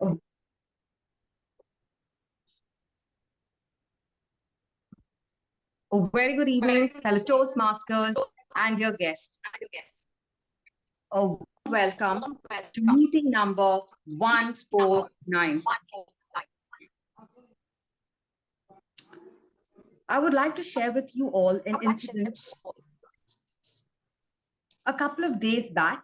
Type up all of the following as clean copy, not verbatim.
Oh, a very good evening, fellow Toastmasters and your guests. A warm welcome to meeting number 149. I would like to share with you all an incident a couple of days back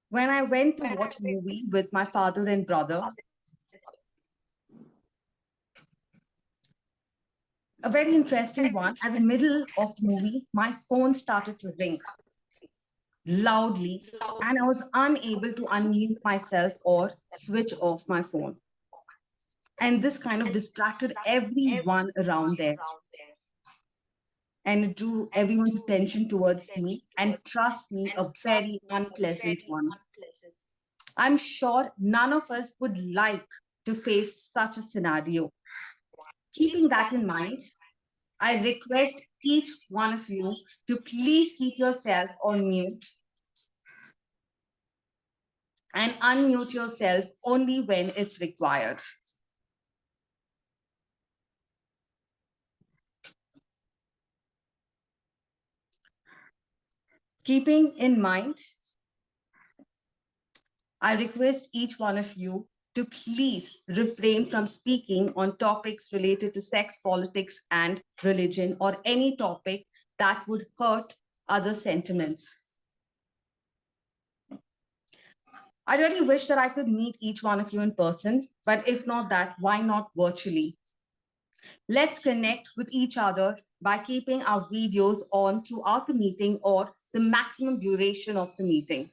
when I went to watch a movie with my father and brother. A very interesting one. At the middle of the movie, my phone started to ring loudly, and I was unable to unmute myself or switch off my phone. And this kind of distracted everyone around there. And it drew everyone's attention towards me. And trust me, a very unpleasant one. I'm sure none of us would like to face such a scenario. Keeping that in mind, I request each one of you to please keep yourself on mute and unmute yourself only when it's required. Keeping in mind, I request each one of you to please refrain from speaking on topics related to sex, politics, and religion, or any topic that would hurt other sentiments. I really wish that I could meet each one of you in person, but if not that, why not virtually? Let's connect with each other by keeping our videos on throughout the meeting or the maximum duration of the meeting.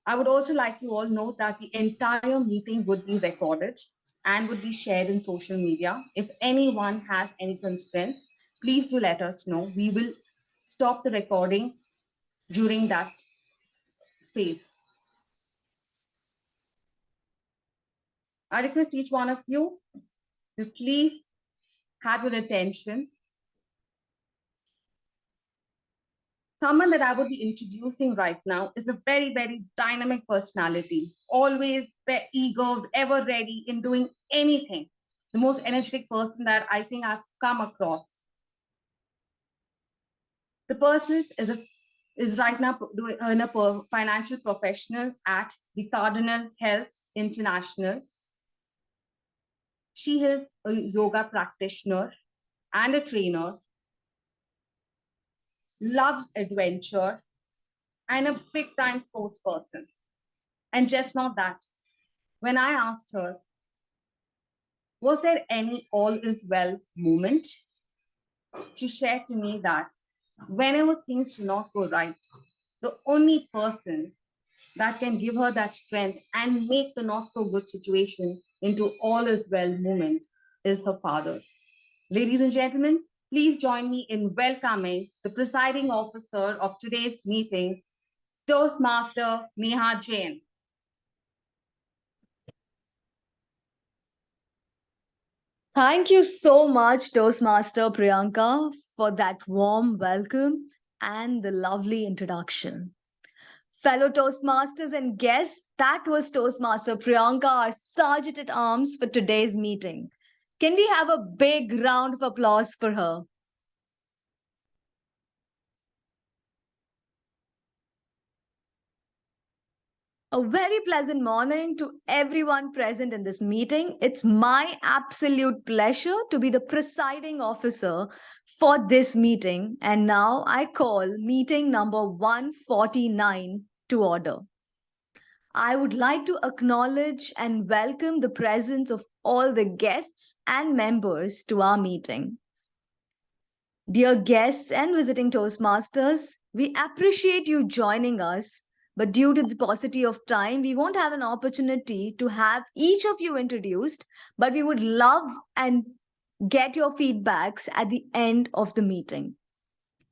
I would also like you all know that the entire meeting would be recorded and would be shared in social media. If anyone has any constraints, please do let us know. We will stop the recording during that phase. I request each one of you to please have your attention. Someone that I would be introducing right now is a very, very dynamic personality, always eager, ever ready in doing anything. The most energetic person that I think I've come across. The person is right now doing a financial professional at the Cardinal Health International. She is a yoga practitioner and a trainer, loves adventure, and a big time sports person. And just not that. When I asked her, was there any all is well moment? She shared to me that whenever things do not go right, the only person that can give her that strength and make the not so good situation into all is well moment is her father. Ladies and gentlemen, please join me in welcoming the presiding officer of today's meeting, Toastmaster Neha Jain. Thank you so much, Toastmaster Priyanka, for that warm welcome and the lovely introduction. Fellow Toastmasters and guests, that was Toastmaster Priyanka, our Sergeant at Arms for today's meeting. Can we have a big round of applause for her? A very pleasant morning to everyone present in this meeting. It's my absolute pleasure to be the presiding officer for this meeting. And now I call meeting number 149 to order. I would like to acknowledge and welcome the presence of all the guests and members to our meeting. Dear guests and visiting Toastmasters, we appreciate you joining us, but due to the paucity of time, we won't have an opportunity to have each of you introduced, but we would love and get your feedbacks at the end of the meeting.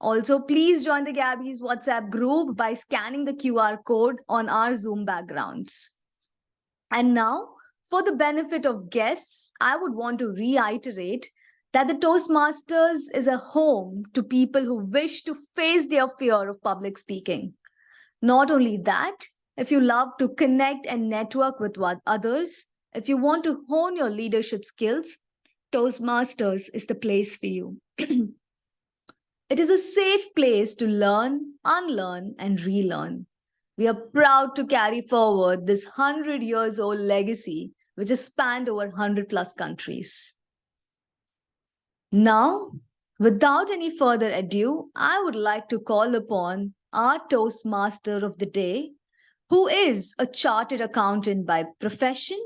Also, please join the Gabbys WhatsApp group by scanning the QR code on our Zoom backgrounds. And now, for the benefit of guests, I would want to reiterate that the Toastmasters is a home to people who wish to face their fear of public speaking. Not only that, if you love to connect and network with others, if you want to hone your leadership skills, Toastmasters is the place for you. It is a safe place to learn, unlearn, and relearn. We are proud to carry forward this 100 years old legacy, which has spanned over 100 plus countries. Now, without any further ado, I would like to call upon our Toastmaster of the day, who is a chartered accountant by profession.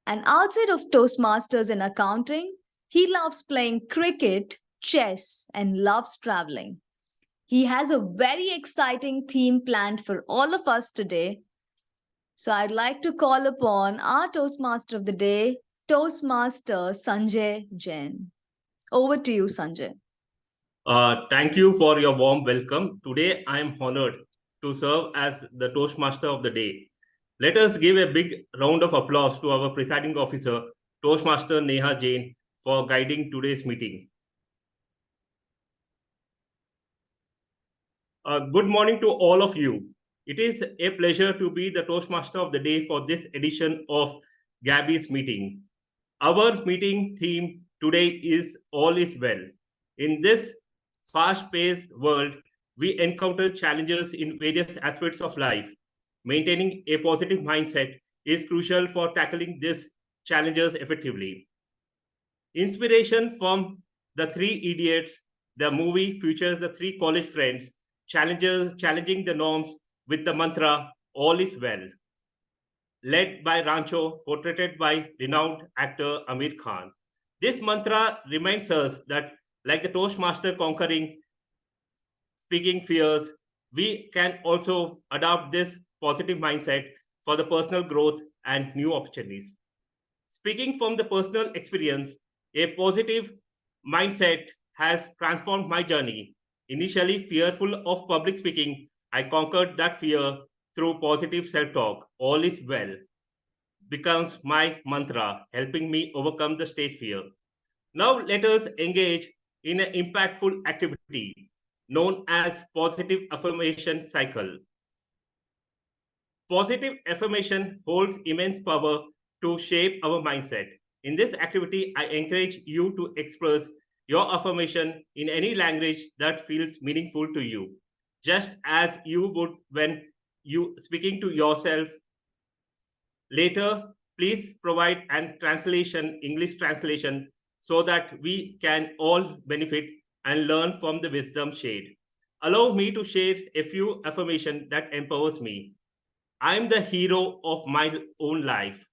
And outside of Toastmasters and accounting, he loves playing cricket, chess, and loves traveling. He has a very exciting theme planned for all of us today. So I'd like to call upon our Toastmaster of the day, Toastmaster Sanjay Jain. Over to you, Sanjay. Thank you for your warm welcome. Today, I am honored to serve as the Toastmaster of the day. Let us give a big round of applause to our presiding officer, Toastmaster Neha Jain, for guiding today's meeting. Good morning to all of you. It is a pleasure to be the Toastmaster of the day for this edition of Gabby's meeting. Our meeting theme today is All is Well. In this fast-paced world, we encounter challenges in various aspects of life. Maintaining a positive mindset is crucial for tackling these challenges effectively. Inspiration from The Three Idiots, the movie features the three college friends challenging the norms with the mantra, all is well. Led by Rancho, portrayed by renowned actor Amir Khan. This mantra reminds us that, like the Toastmaster conquering speaking fears, we can also adopt this positive mindset for the personal growth and new opportunities. Speaking from the personal experience, a positive mindset has transformed my journey. Initially fearful of public speaking, I conquered that fear through positive self-talk. All is well becomes my mantra, helping me overcome the stage fear. Now let us engage in an impactful activity known as positive affirmation cycle. Positive affirmation holds immense power to shape our mindset. In this activity, I encourage you to express your affirmation in any language that feels meaningful to you, just as you would when you speaking to yourself. Later, please provide an translation, English translation, so that we can all benefit and learn from the wisdom shared. Allow me to share a few affirmations that empowers me. I am the hero of my own life.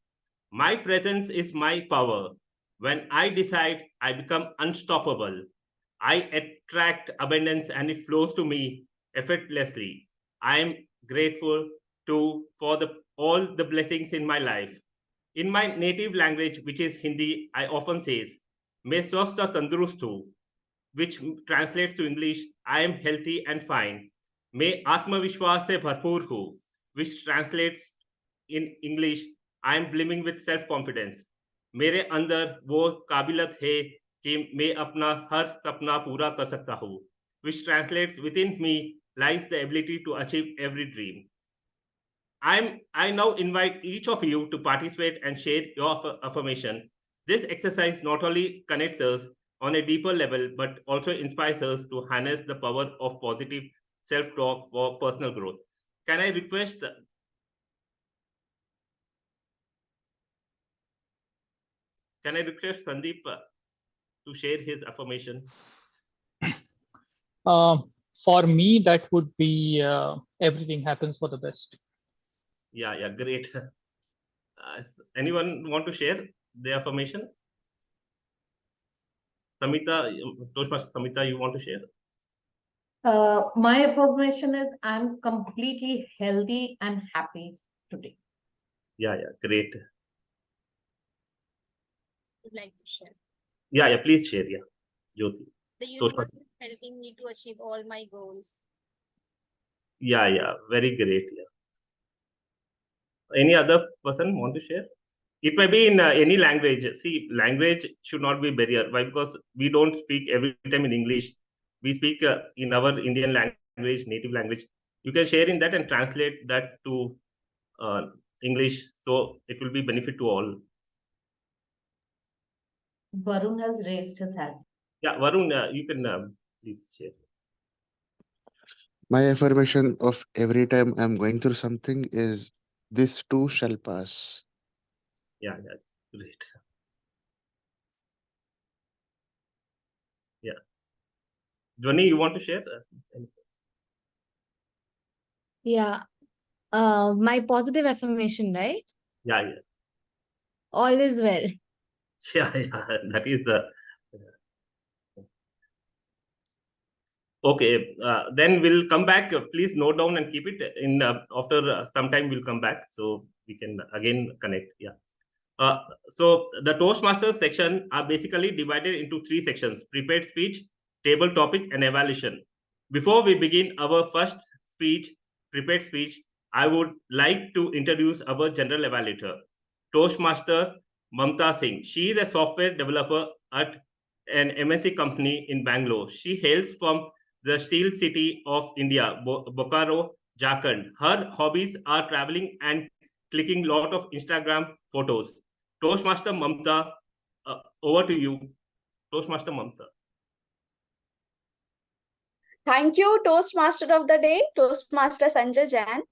My presence is my power. When I decide, I become unstoppable. I attract abundance and it flows to me effortlessly. I am grateful for all the blessings in my life. In my native language, which is Hindi, I often says, "Main swastha tandurust hu," which translates to English, "I am healthy and fine." "Main atmavishwas se bharpoor hu," which translates in English, "I am brimming with self-confidence." "मेरे अंदर वो काबिलियत है कि मैं अपना हर सपना पूरा कर सकता हूँ," which translates, "Within me lies the ability to achieve every dream." I now invite each of you to participate and share your affirmation. This exercise not only connects us on a deeper level, but also inspires us to harness the power of positive self-talk for personal growth. Can I request Sandeep to share his affirmation? For me, that would be everything happens for the best. Yeah, great. Anyone want to share the affirmation? Samita, Toastmaster Samita, you want to share? My affirmation is I'm completely healthy and happy today. Yeah, great. Would like to share. Yeah, please share. Yeah, Jyoti. The universe is helping me to achieve all my goals. Yeah, very great. Yeah. Any other person want to share? It may be in any language. See, language should not be a barrier. Why? Because we don't speak every time in English. We speak in our Indian language, native language. You can share in that and translate that to English. So it will be benefit to all. Varun has raised his hand. Yeah, Varun, you can please share. My affirmation of every time I'm going through something is this too shall pass. Yeah, great. Yeah. Dhwani, you want to share? Yeah. My positive affirmation, right? Yeah. All is well. Yeah, that is the. Okay, then we'll come back. Please note down and keep it in. After some time, we'll come back so we can again connect. Yeah. So the Toastmasters section are basically divided into 3 sections: prepared speech, table topic, and evaluation. Before we begin our first speech, prepared speech, I would like to introduce our general evaluator, Toastmaster Mamta Singh. She is a software developer at an MNC company in Bangalore. She hails from the steel city of India, Bokaro, Jharkhand. Her hobbies are traveling and clicking lot of Instagram photos. Toastmaster Mamta, over to you. Toastmaster Mamta. Thank you, Toastmaster of the Day, Toastmaster Sanjay Jain.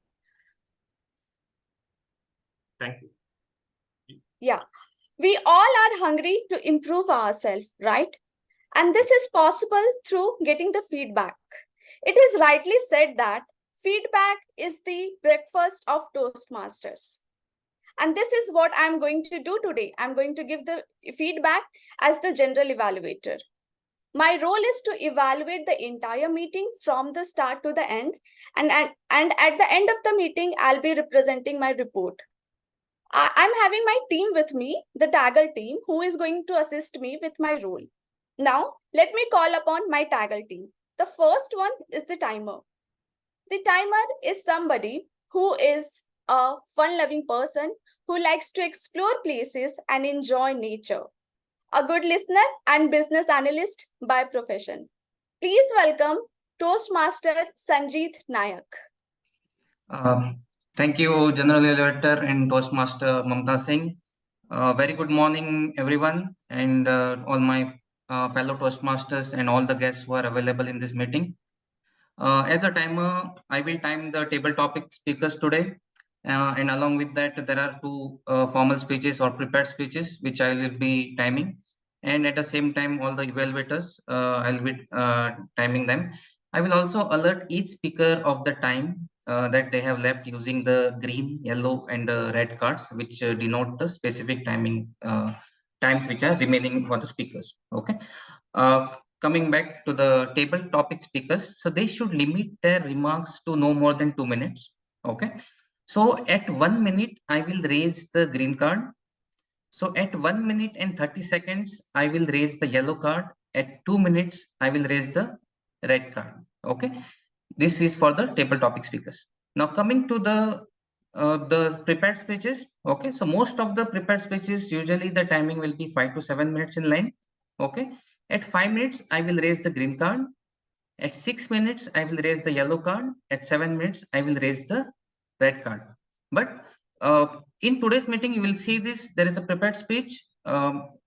Thank you. Yeah, we all are hungry to improve ourselves, right? And this is possible through getting the feedback. It is rightly said that feedback is the breakfast of Toastmasters. And this is what I'm going to do today. I'm going to give the feedback as the general evaluator. My role is to evaluate the entire meeting from the start to the end. And at the end of the meeting, I'll be representing my report. I'm having my team with me, the Taggle team, who is going to assist me with my role. Now, let me call upon my Taggle team. The first one is the timer. The timer is somebody who is a fun-loving person who likes to explore places and enjoy nature. A good listener and business analyst by profession. Please welcome Toastmaster Sanjeet Nayak. Thank you, General Evaluator and Toastmaster Mamta Singh. Very good morning, everyone, and all my fellow Toastmasters and all the guests who are available in this meeting. As a timer, I will time the table topic speakers today. And along with that, there are 2 formal speeches or prepared speeches, which I will be timing. And at the same time, all the evaluators, I'll be timing them. I will also alert each speaker of the time that they have left using the green, yellow, and red cards, which denote the specific timing times which are remaining for the speakers. Okay. Coming back to the table topic speakers, so they should limit their remarks to no more than 2 minutes. Okay. So at 1 minute, I will raise the green card. So at 1 minute and 30 seconds, I will raise the yellow card. At 2 minutes, I will raise the red card. Okay. This is for the table topic speakers. Now coming to the prepared speeches. Okay. So most of the prepared speeches, usually the timing will be 5 to 7 minutes in line. Okay. At 5 minutes, I will raise the green card. At 6 minutes, I will raise the yellow card. At 7 minutes, I will raise the red card. But in today's meeting, you will see this. There is a prepared speech.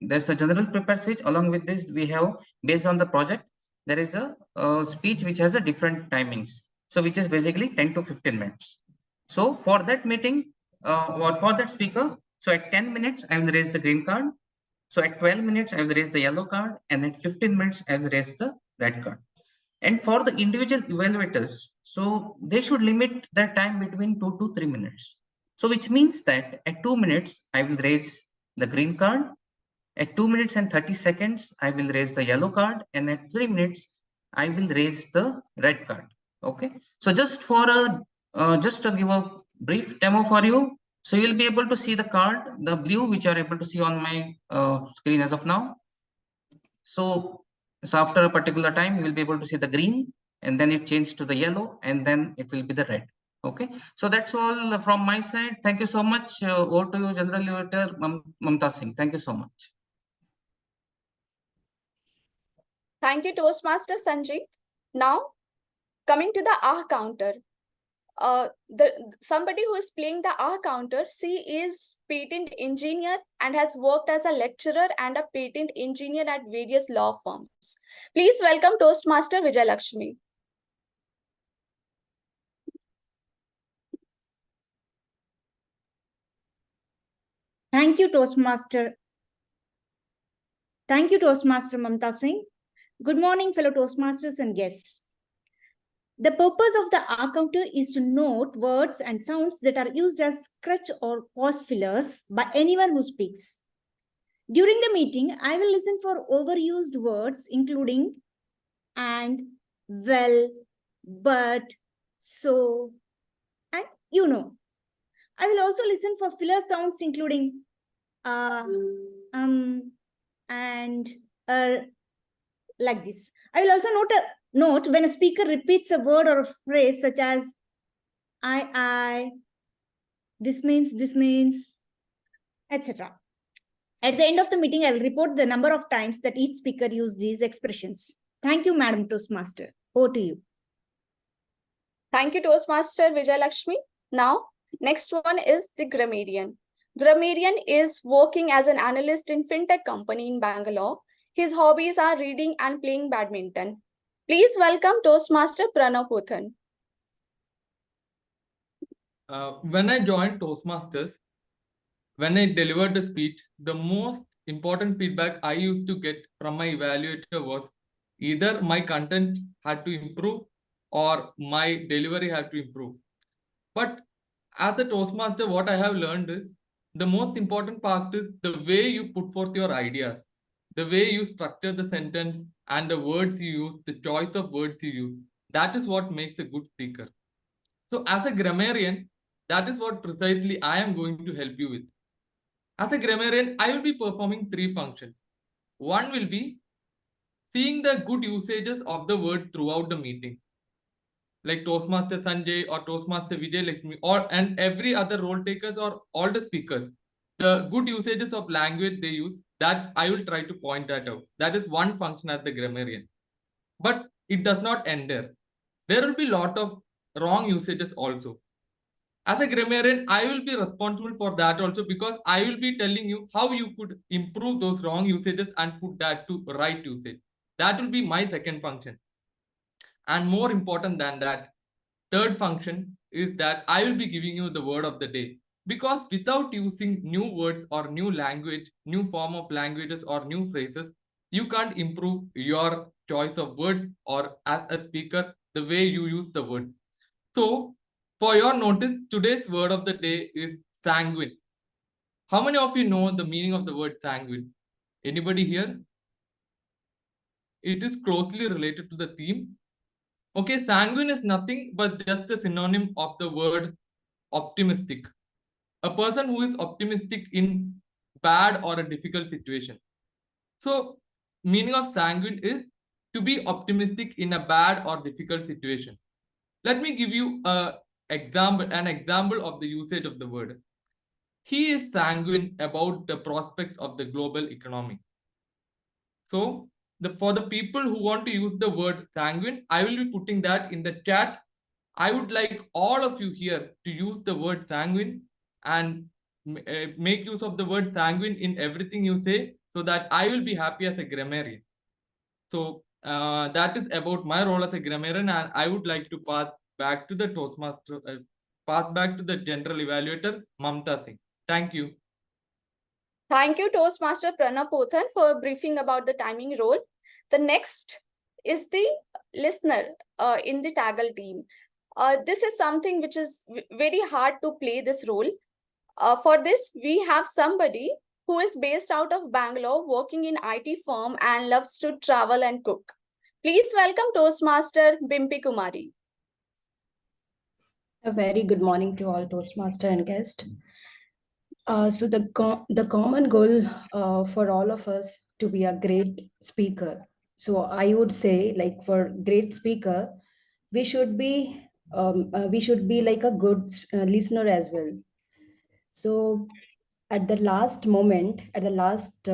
There's a general prepared speech. Along with this, we have, based on the project, there is a speech which has a different timings. So which is basically 10 to 15 minutes. So for that meeting or for that speaker, so at 10 minutes, I will raise the green card. So at 12 minutes, I will raise the yellow card, and at 15 minutes, I will raise the red card. And for the individual evaluators, so they should limit their time between 2 to 3 minutes. So which means that at 2 minutes, I will raise the green card. At 2 minutes and 30 seconds, I will raise the yellow card. And at 3 minutes, I will raise the red card. Okay. So just for just to give a brief demo for you. So you'll be able to see the card, the blue, which you are able to see on my screen as of now. So after a particular time, you will be able to see the green, and then it changes to the yellow, and then it will be the red. Okay, so that's all from my side. Thank you so much. Over to you, General Evaluator Mamta Singh. Thank you so much. Thank you, Toastmaster Sanjeet. Now, coming to the ah counter. Somebody who is playing the ah counter, she is patent engineer and has worked as a lecturer and a patent engineer at various law firms. Please welcome Toastmaster Vijayalakshmi. Thank you, Toastmaster. Thank you, Toastmaster Mamta Singh. Good morning, fellow Toastmasters and guests. The purpose of the ah counter is to note words and sounds that are used as crutch or pause fillers by anyone who speaks. During the meeting, I will listen for overused words, including and, well, but, so, and you know. I will also listen for filler sounds, including and, like this. I will also note when a speaker repeats a word or a phrase such as I, this means, etc. At the end of the meeting, I will report the number of times that each speaker used these expressions. Thank you, Madam Toastmaster. Over to you. Thank you, Toastmaster Vijayalakshmi. Now, next one is the Grammarian. Grammarian is working as an analyst in fintech company in Bangalore. His hobbies are reading and playing badminton. Please welcome Toastmaster Pranav Pothan. When I joined Toastmasters, when I delivered the speech, the most important feedback I used to get from my evaluator was either my content had to improve or my delivery had to improve. But as a Toastmaster, what I have learned is the most important part is the way you put forth your ideas, the way you structure the sentence and the words you use, the choice of words you use. That is what makes a good speaker. So as a grammarian, that is what precisely I am going to help you with. As a grammarian, I will be performing 3 functions. One will be seeing the good usages of the word throughout the meeting, like Toastmaster Sanjay or Toastmaster Vijayalakshmi and every other role takers or all the speakers. The good usages of language they use, that I will try to point that out. That is one function as the grammarian. But it does not end there. There will be a lot of wrong usages also. As a grammarian, I will be responsible for that also, because I will be telling you how you could improve those wrong usages and put that to right usage. That will be my second function. And more important than that, third function is that I will be giving you the word of the day. Because without using new words or new language, new form of languages or new phrases, you can't improve your choice of words or as a speaker, the way you use the word. So, for your notice, today's word of the day is sanguine. How many of you know the meaning of the word sanguine? Anybody here? It is closely related to the theme. Okay, sanguine is nothing but just a synonym of the word optimistic. A person who is optimistic in bad or a difficult situation. So, meaning of sanguine is to be optimistic in a bad or difficult situation. Let me give you an example of the usage of the word. He is sanguine about the prospects of the global economy. So, for the people who want to use the word sanguine, I will be putting that in the chat. I would like all of you here to use the word sanguine and make use of the word sanguine in everything you say, so that I will be happy as a grammarian. So that is about my role as a grammarian, and I would like to pass back to the Toastmaster, pass back to the General Evaluator, Mamta Singh. Thank you. Thank you, Toastmaster Pranav Pothan, for briefing about the timing role. The next is the listener in the Taggle team. This is something which is very hard to play this role. For this, we have somebody who is based out of Bangalore, working in IT firm and loves to travel and cook. Please welcome Toastmaster Bimpy Kumari. A very good morning to all Toastmaster and guest. So the common goal for all of us to be a great speaker. So I would say, like, for great speaker, we should be we should be like a good listener as well. So at the last moment, at the last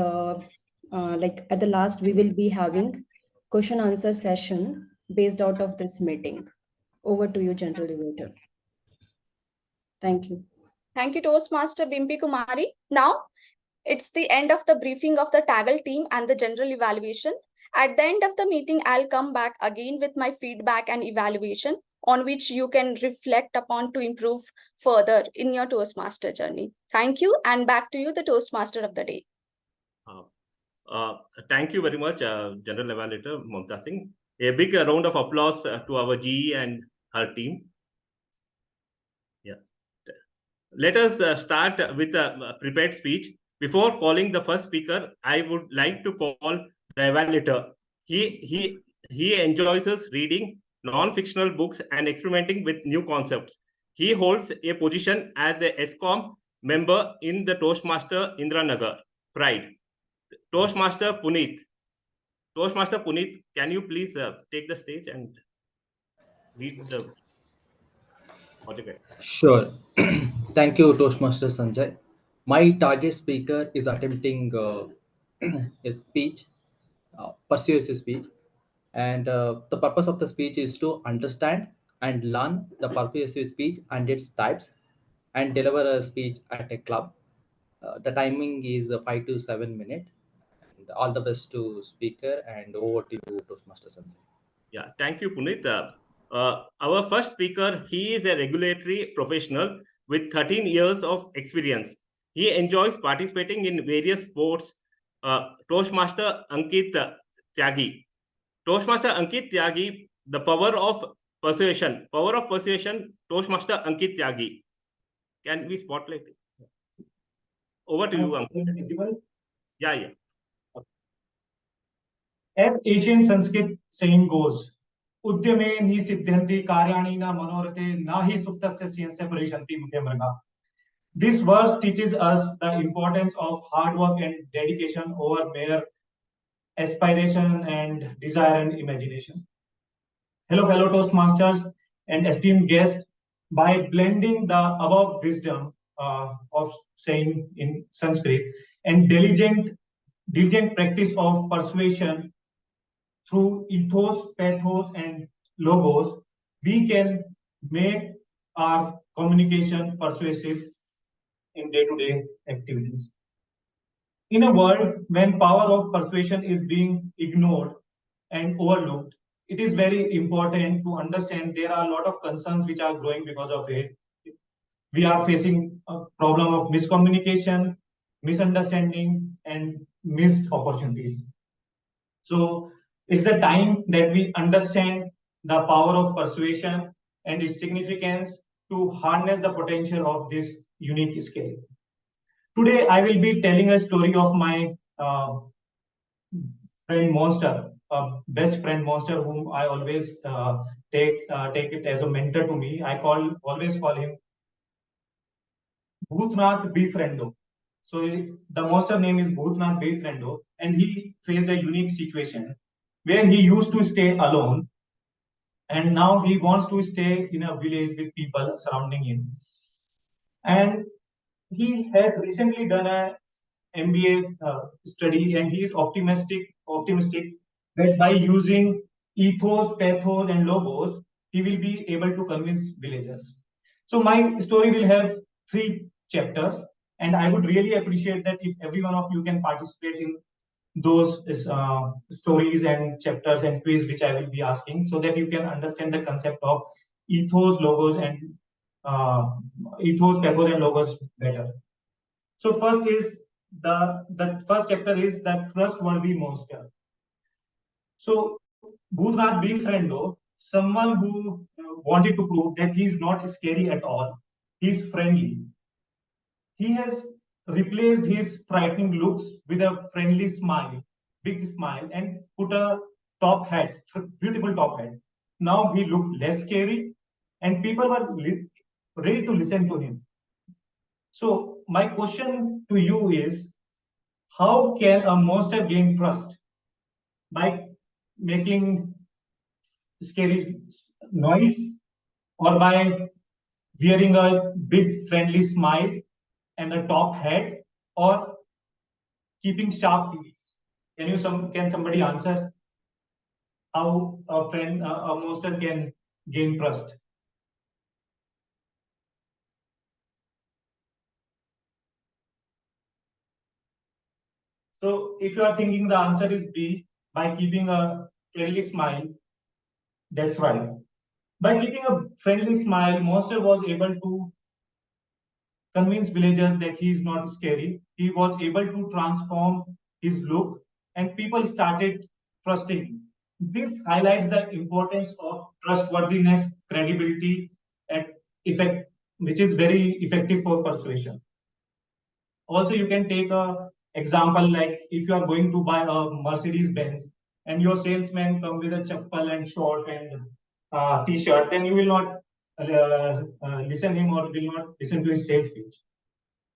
we will be having question answer session based out of this meeting. Over to you, General Evaluator. Thank you. Thank you, Toastmaster Bimpy Kumari. Now, it's the end of the briefing of the Taggle team and the general evaluation. At the end of the meeting, I'll come back again with my feedback and evaluation on which you can reflect upon to improve further in your Toastmaster journey. Thank you, and back to you, the Toastmaster of the day. Thank you very much, General Evaluator Mamta Singh. A big round of applause to our GE and her team. Yeah. Let us start with a prepared speech. Before calling the first speaker, I would like to call the evaluator. He enjoys reading non-fictional books and experimenting with new concepts. He holds a position as a ESCOM member in the Toastmaster Indranagar Pride. Toastmaster Punith. Toastmaster Punith, can you please take the stage and read the article? Sure. Thank you, Toastmaster Sanjay. My target speaker is attempting a speech, persuasive speech, and the purpose of the speech is to understand and learn the persuasive speech and its types, and deliver a speech at a club. The timing is 5 to 7 minutes. And all the best to speaker, and over to you, Toastmaster Sanjay. Yeah, thank you, Punith. Our first speaker, he is a regulatory professional with 13 years of experience. He enjoys participating in various sports. Toastmaster Ankit Tyagi. Toastmaster Ankit Tyagi, the power of persuasion. Power of persuasion, Toastmaster Ankit Tyagi. Can we spotlight it? Over to you, Ankit. Yeah. As Asian Sanskrit saying goes, Udyame ni siddhanti karyani na manorate na hi suptasya siyasya parishanti mudhyamraga. This verse teaches us the importance of hard work and dedication over mere aspiration and desire and imagination. Hello, fellow Toastmasters and esteemed guests. By blending the above wisdom of saying in Sanskrit and diligent practice of persuasion through ethos, pathos, and logos, we can make our communication persuasive in day-to-day activities. In a world when power of persuasion is being ignored and overlooked, it is very important to understand there are a lot of concerns which are growing because of it. We are facing a problem of miscommunication, misunderstanding, and missed opportunities. So it's the time that we understand the power of persuasion and its significance to harness the potential of this unique skill. Today, I will be telling a story of my friend Monster, best friend Monster, whom I always take it as a mentor to me. I always call him Bhutnath Befriendo. So the monster name is Bhutnath Befriendo, and he faced a unique situation where he used to stay alone, and now he wants to stay in a village with people surrounding him. And he has recently done a MBA study, and he is optimistic that by using ethos, pathos, and logos, he will be able to convince villagers. So my story will have 3 chapters, and I would really appreciate that if every one of you can participate in those stories and chapters and quiz which I will be asking, so that you can understand the concept of ethos, logos, and ethos, pathos, and logos better. So first is the first chapter is the trustworthy monster. So Bhutnath Befriendo, someone who wanted to prove that he is not scary at all, he is friendly. He has replaced his frightening looks with a friendly smile, big smile, and put a top hat, beautiful top hat. Now he looked less scary, and people were ready to listen to him. So my question to you is, how can a monster gain trust? By making scary noise, or by wearing a big friendly smile and a top hat, or keeping sharp teeth? Can somebody answer how a monster can gain trust? So if you are thinking the answer is B, by keeping a friendly smile, that's right. By keeping a friendly smile, monster was able to convince villagers that he is not scary. He was able to transform his look, and people started trusting him. This highlights the importance of trustworthiness, credibility, and effect, which is very effective for persuasion. Also, you can take a example like if you are going to buy a Mercedes Benz and your salesman come with a chappal and short and t-shirt, then you will not listen him or will not listen to his sales pitch.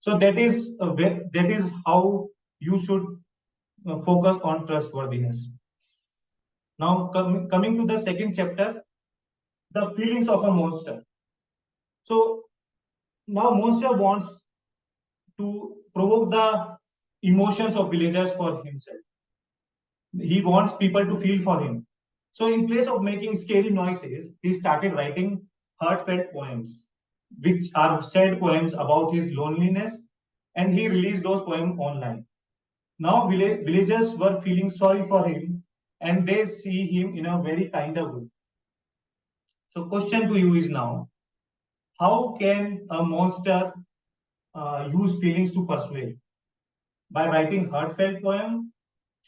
So that is how you should focus on trustworthiness. Now coming to the second chapter, the feelings of a monster. So now monster wants to provoke the emotions of villagers for himself. He wants people to feel for him. So in place of making scary noises, he started writing heartfelt poems, which are sad poems about his loneliness, and he released those poems online. Now villagers were feeling sorry for him, and they see him in a very kinder way. So question to you is now, how can a monster use feelings to persuade? By writing heartfelt poem,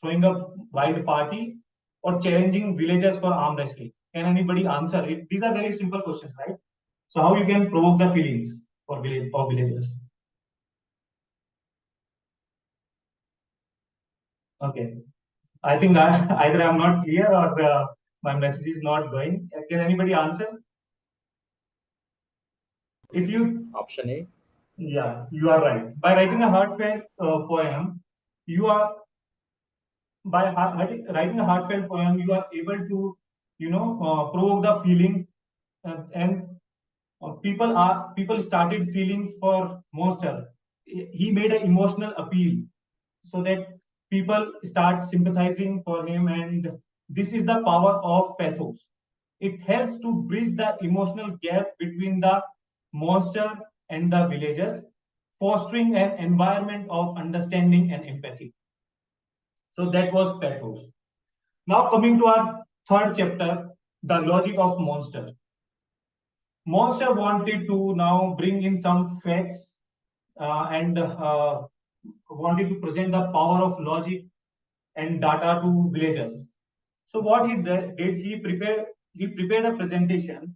throwing a wild party, or challenging villagers for arm wrestling? Can anybody answer it? These are very simple questions, right? So how you can provoke the feelings for villagers? Okay, I think either I'm not clear or my message is not going. Can anybody answer? If you Option A. Yeah, you are right. By writing a heartfelt poem, you are writing a heartfelt poem, you are able to, provoke the feeling, and people started feeling for monster. He made an emotional appeal so that people start sympathizing for him, and this is the power of pathos. It helps to bridge the emotional gap between the monster and the villagers, fostering an environment of understanding and empathy. So that was pathos. Now coming to our third chapter, the logic of monster. Monster wanted to now bring in some facts and wanted to present the power of logic and data to villagers. So what he did, he prepared a presentation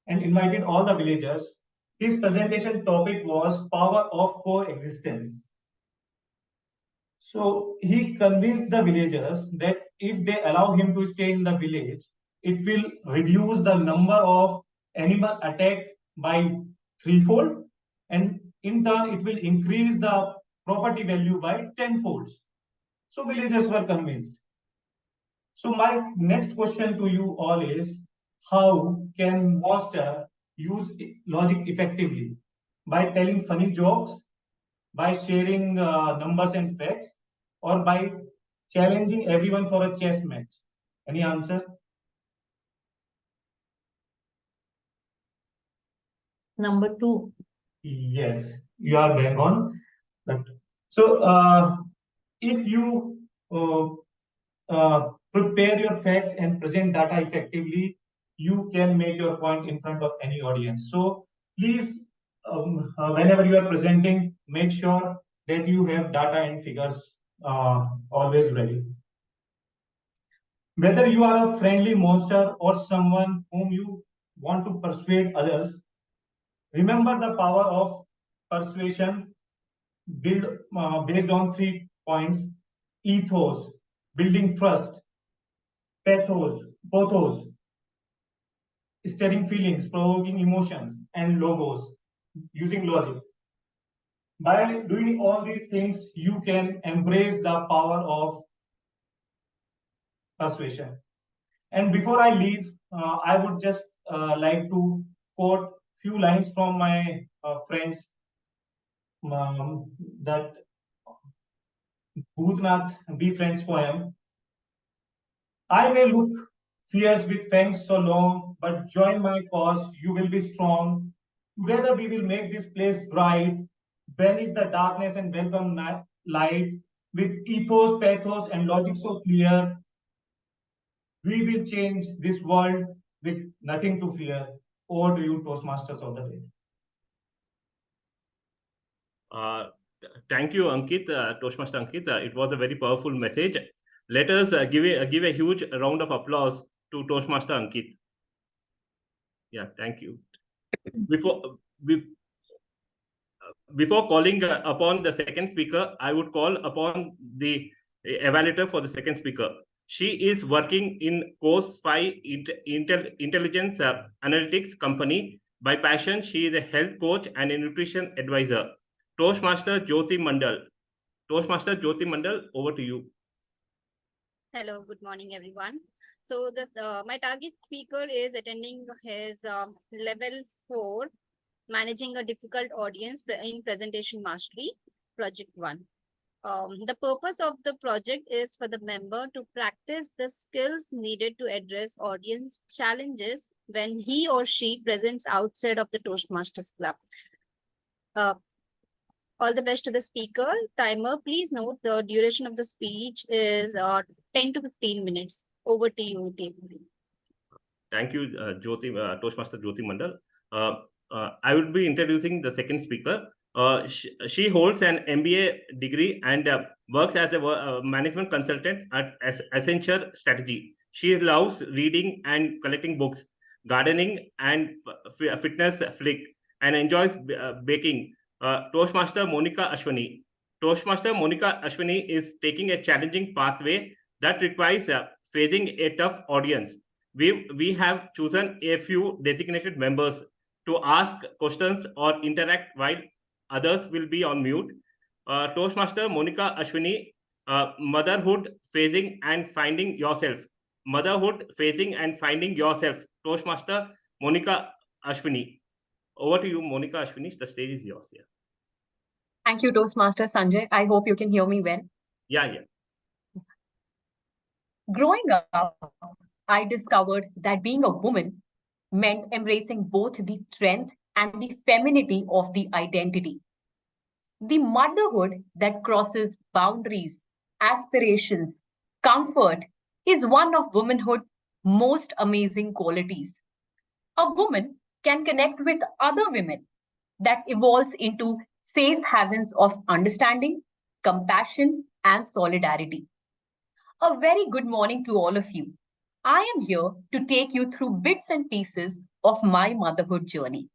and invited all the villagers. His presentation topic was power of coexistence. So he convinced the villagers that if they allow him to stay in the village, it will reduce the number of animal attack by threefold, and in turn it will increase the property value by tenfold. So villagers were convinced. So my next question to you all is, how can monster use logic effectively? By telling funny jokes, by sharing numbers and facts, or by challenging everyone for a chess match? Any answer? Number 2. Yes, you are bang on. So if you prepare your facts and present data effectively, you can make your point in front of any audience. So please, whenever you are presenting, make sure that you have data and figures always ready. Whether you are a friendly monster or someone whom you want to persuade others, remember the power of persuasion build based on 3 points: ethos, building trust; pothos, stirring feelings, provoking emotions; and logos, using logic. By doing all these things, you can embrace the power of persuasion. And before I leave, I would just like to quote few lines from my friends, that Bhutnath Be Friends poem. I may look fierce with fangs so long, but join my cause, you will be strong. Together we will make this place bright, banish the darkness and welcome light. With ethos, pathos, and logic so clear, we will change this world with nothing to fear. Over to you, Toastmasters of the day. Thank you, Ankit, Toastmaster Ankit. It was a very powerful message. Let us give a huge round of applause to Toastmaster Ankit. Yeah, thank you. Before calling upon the second speaker, I would call upon the evaluator for the second speaker. She is working in Course 5 Intelligence Analytics Company. By passion, she is a health coach and a nutrition advisor. Toastmaster Jyoti Mandal. Toastmaster Jyoti Mandal, over to you. Hello, good morning, everyone. So my target speaker is attending his level 4, managing a difficult audience in presentation mastery, project 1. The purpose of the project is for the member to practice the skills needed to address audience challenges when he or she presents outside of the Toastmasters Club. All the best to the speaker. Timer, please note the duration of the speech is 10 to 15 minutes. Over to you, team. Thank you, Jyoti, Toastmaster Jyoti Mandal. I will be introducing the second speaker. She holds an MBA degree and works as a management consultant at Accenture Strategy. She loves reading and collecting books, gardening and fitness flick, and enjoys baking. Toastmaster Monica Ashwini. Toastmaster Monica Ashwini is taking a challenging pathway that requires facing a tough audience. We have chosen a few designated members to ask questions or interact while others will be on mute. Toastmaster Monica Ashwini, motherhood, phasing and finding yourself. Motherhood, phasing and finding yourself. Toastmaster Monica Ashwini. Over to you, Monica Ashwini. The stage is yours. Yeah. Thank you, Toastmaster Sanjay. I hope you can hear me well. Yeah. Growing up, I discovered that being a woman meant embracing both the strength and the femininity of the identity. The motherhood that crosses boundaries, aspirations, comfort is one of womanhood's most amazing qualities. A woman can connect with other women that evolves into safe havens of understanding, compassion, and solidarity. A very good morning to all of you. I am here to take you through bits and pieces of my motherhood journey.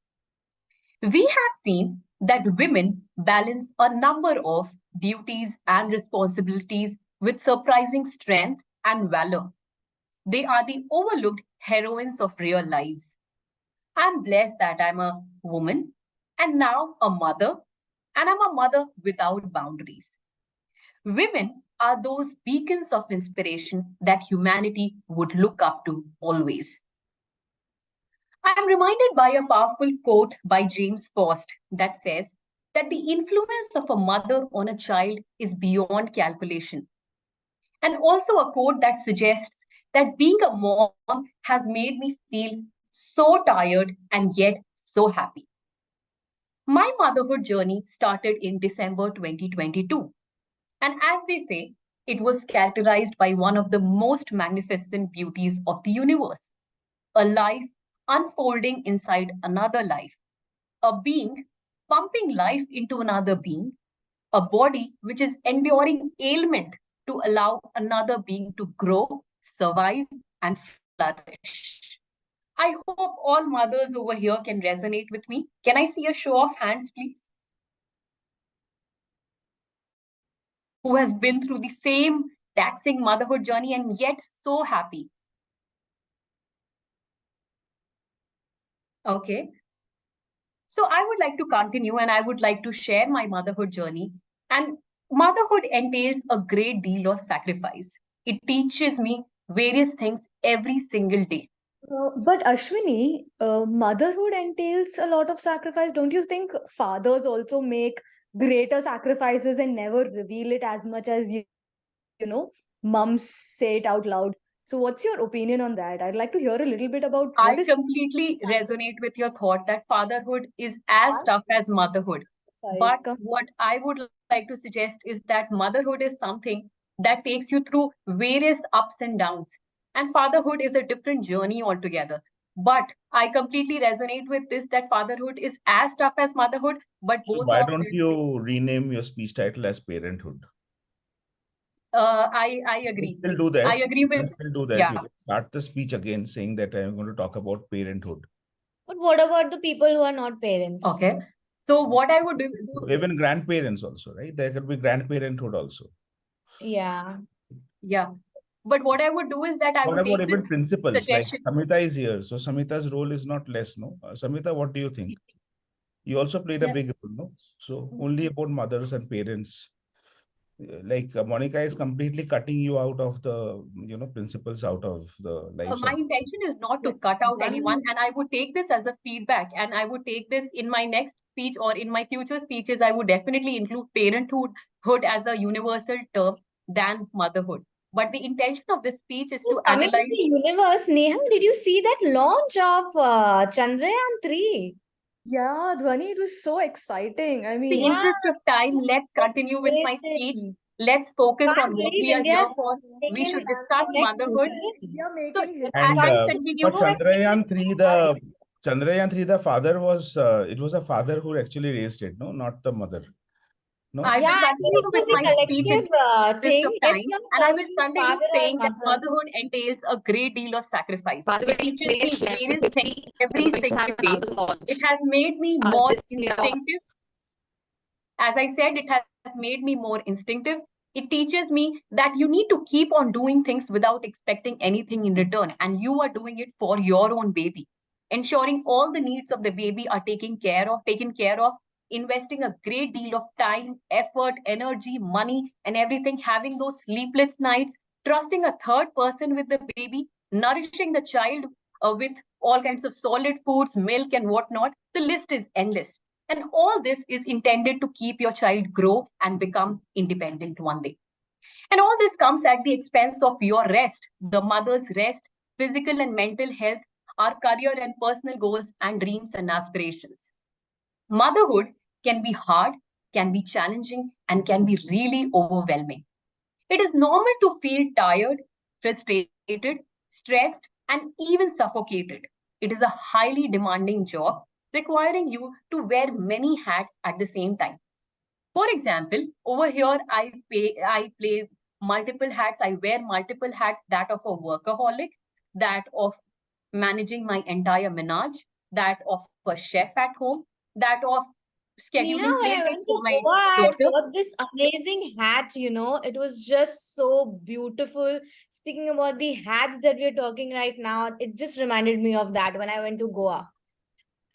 We have seen that women balance a number of duties and responsibilities with surprising strength and valor. They are the overlooked heroines of real lives. I'm blessed that I'm a woman and now a mother, and I'm a mother without boundaries. Women are those beacons of inspiration that humanity would look up to always. I am reminded by a powerful quote by James Post that says that the influence of a mother on a child is beyond calculation. And also a quote that suggests that being a mom has made me feel so tired and yet so happy. My motherhood journey started in December 2022. And as they say, it was characterized by one of the most magnificent beauties of the universe, a life unfolding inside another life, a being pumping life into another being, a body which is enduring ailment to allow another being to grow, survive, and flourish. I hope all mothers over here can resonate with me. Can I see a show of hands, please? Who has been through the same taxing motherhood journey and yet so happy? Okay. So I would like to continue and I would like to share my motherhood journey. And motherhood entails a great deal of sacrifice. It teaches me various things every single day. But Ashwini, motherhood entails a lot of sacrifice. Don't you think fathers also make greater sacrifices and never reveal it as much as moms say it out loud? So, what's your opinion on that? I'd like to hear a little bit about I what is completely resonate with your thought that fatherhood is as tough as motherhood. But what I would like to suggest is that motherhood is something that takes you through various ups and downs. And fatherhood is a different journey altogether. But I completely resonate with this that fatherhood is as tough as motherhood, but So both why of don't them. you rename your speech title as parenthood? I agree. Still do that. I agree with. Still do that. Yeah. You can start the speech again saying that I'm going to talk about parenthood. But what about the people who are not parents? Okay. So what I would do. Even grandparents also, right? There could be grandparenthood also. Yeah. Yeah. But what I would do is that I What would about take even this principals? Like suggestion. Samita is here. So Samita's role is not less, no? Samita, what do you think? You also played a big role, no? So only about mothers and parents. Like Monica is completely cutting you out of the, principles out of the lives My of. intention is not to cut out anyone, and I would take this as a feedback, and I would take this in my next speech or in my future speeches. I would definitely include parenthood as a universal term than motherhood. But the intention of this speech is to Coming to analyze. the universe, Neha, did you see that launch of Chandrayaan 3? Yeah, Dhwani, it was so exciting. I In the mean, interest of time, let's continue with my speech. Let's focus on what we are here for. We should discuss motherhood. So as And I continue, for Chandrayaan 3, the father was, it was a father who actually raised it, no, not the mother. No. I will Yeah, continue it with was my a speech in collective interest thing. of Let's time, not and I call will him continue father or saying that mother. motherhood entails a great deal of sacrifice. It teaches me various things every single day. It has made me more instinctive. As I said, it has made me more instinctive. It teaches me that you need to keep on doing things without expecting anything in return, and you are doing it for your own baby, ensuring all the needs of the baby are taken care of, investing a great deal of time, effort, energy, money, and everything, having those sleepless nights, trusting a third person with the baby, nourishing the child with all kinds of solid foods, milk, and whatnot. The list is endless. And all this is intended to keep your child grow and become independent one day. And all this comes at the expense of your rest, the mother's rest, physical and mental health, our career and personal goals and dreams and aspirations. Motherhood can be hard, can be challenging, and can be really overwhelming. It is normal to feel tired, frustrated, stressed, and even suffocated. It is a highly demanding job requiring you to wear many hats at the same time. For example, over here, I play multiple hats. I wear multiple hats, that of a workaholic, that of managing my entire menage, that of a chef at home, that of Neha, scheduling when I playdates went for to my Goa, I daughter. got this amazing hat, it was just so beautiful. Speaking about the hats that we're talking right now, it just reminded me of that when I went to Goa.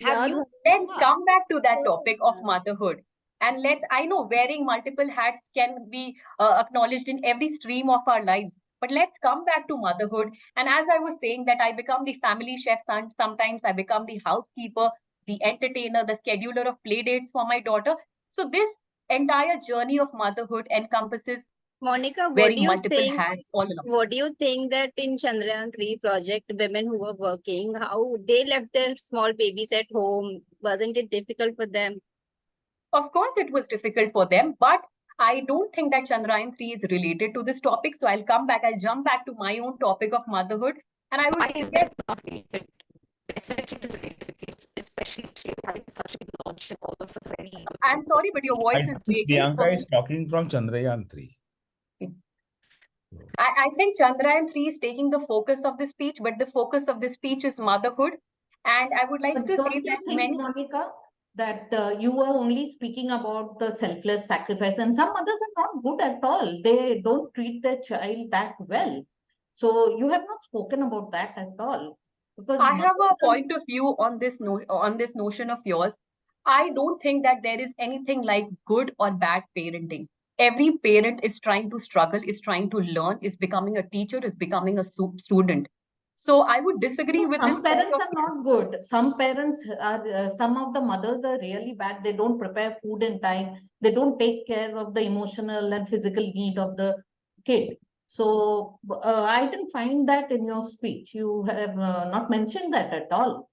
Have you? Let's come back to that topic of motherhood. And I know wearing multiple hats can be acknowledged in every stream of our lives. But let's come back to motherhood. And as I was saying, that I become the family chef, sometimes I become the housekeeper, the entertainer, the scheduler of play dates for my daughter. So this entire journey of motherhood encompasses Monica, wearing multiple hats all along. what do you think that in Chandrayaan 3 project, women who were working, how they left their small babies at home? Wasn't it difficult for them? Of course, it was difficult for them, but I don't think that Chandrayaan 3 is related to this topic. So I'll jump back to my own topic of motherhood. And I would suggest I'm sorry, but your voice is breaking. Priyanka is talking from Chandrayaan 3. I think Chandrayaan 3 is taking the focus of the speech, but the focus of the speech is motherhood. And I would like to say that many. Monica, that you were only speaking about the selfless sacrifice, and some mothers are not good at all. They don't treat their child that well. So you have not spoken about that at all. Because I have a point of view on this notion of yours. I don't think that there is anything like good or bad parenting. Every parent is trying to struggle, is trying to learn, is becoming a teacher, is becoming a student. So I would disagree with this. Some parents are not good. Some parents are, some of the mothers are really bad. They don't prepare food in time. They don't take care of the emotional and physical need of the kid. So I didn't find that in your speech. You have not mentioned that at all.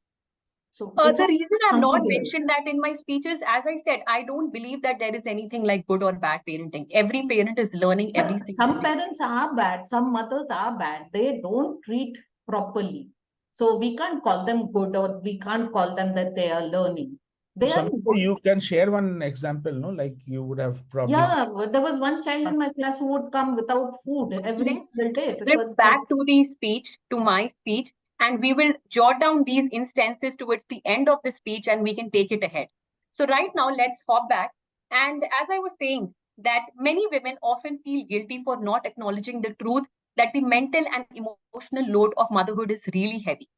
So the reason I've not mentioned that in my speeches, as I said, I don't believe that there is anything like good or bad parenting. Every parent is learning every single Some day. parents are bad. Some mothers are bad. They don't treat properly. So we can't call them good, or we can't call them that they are learning. They are Samita, you can share one example, no? Like you would have probably. Yeah, there was one child in my class who would come without food every single day. Because Flip back to the speech, to my speech, and we will jot down these instances towards the end of the speech and we can take it ahead. So right now, let's hop back. And as I was saying, that many women often feel guilty for not acknowledging the truth that the mental and emotional load of motherhood is really heavy.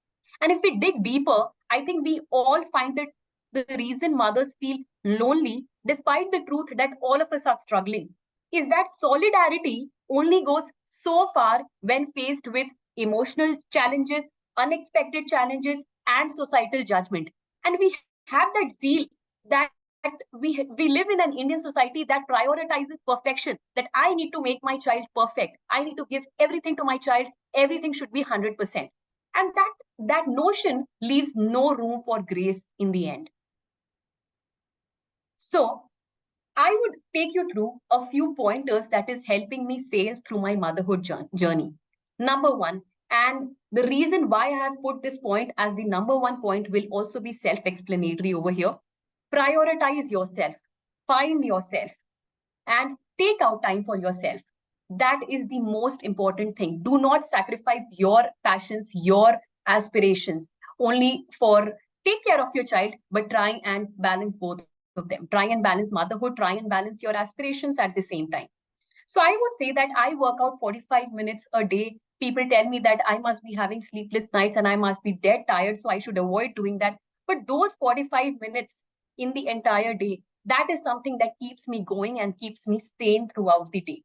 And if we dig deeper, I think we all find that the reason mothers feel lonely, despite the truth that all of us are struggling, is that solidarity only goes so far when faced with emotional challenges, unexpected challenges, and societal judgment. And we have that zeal that we live in an Indian society that prioritizes perfection, that I need to make my child perfect. I need to give everything to my child. Everything should be 100%. And that notion leaves no room for grace in the end. So I would take you through a few pointers that is helping me sail through my motherhood journey. Number one, and the reason why I have put this point as the number one point will also be self-explanatory over here. Prioritize yourself, find yourself, and take out time for yourself. That is the most important thing. Do not sacrifice your passions, your aspirations, only for take care of your child, but try and balance both of them. Try and balance motherhood, try and balance your aspirations at the same time. So I would say that I work out 45 minutes a day. People tell me that I must be having sleepless nights and I must be dead tired, so I should avoid doing that. But those 45 minutes in the entire day, that is something that keeps me going and keeps me sane throughout the day.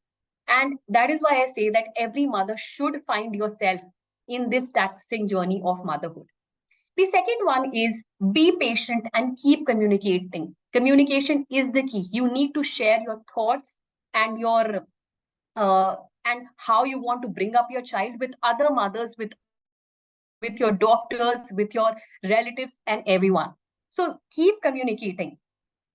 And that is why I say that every mother should find yourself in this taxing journey of motherhood. The second one is be patient and keep communicating. Communication is the key. You need to share your thoughts and your and how you want to bring up your child with other mothers, with your doctors, with your relatives, and everyone. So keep communicating.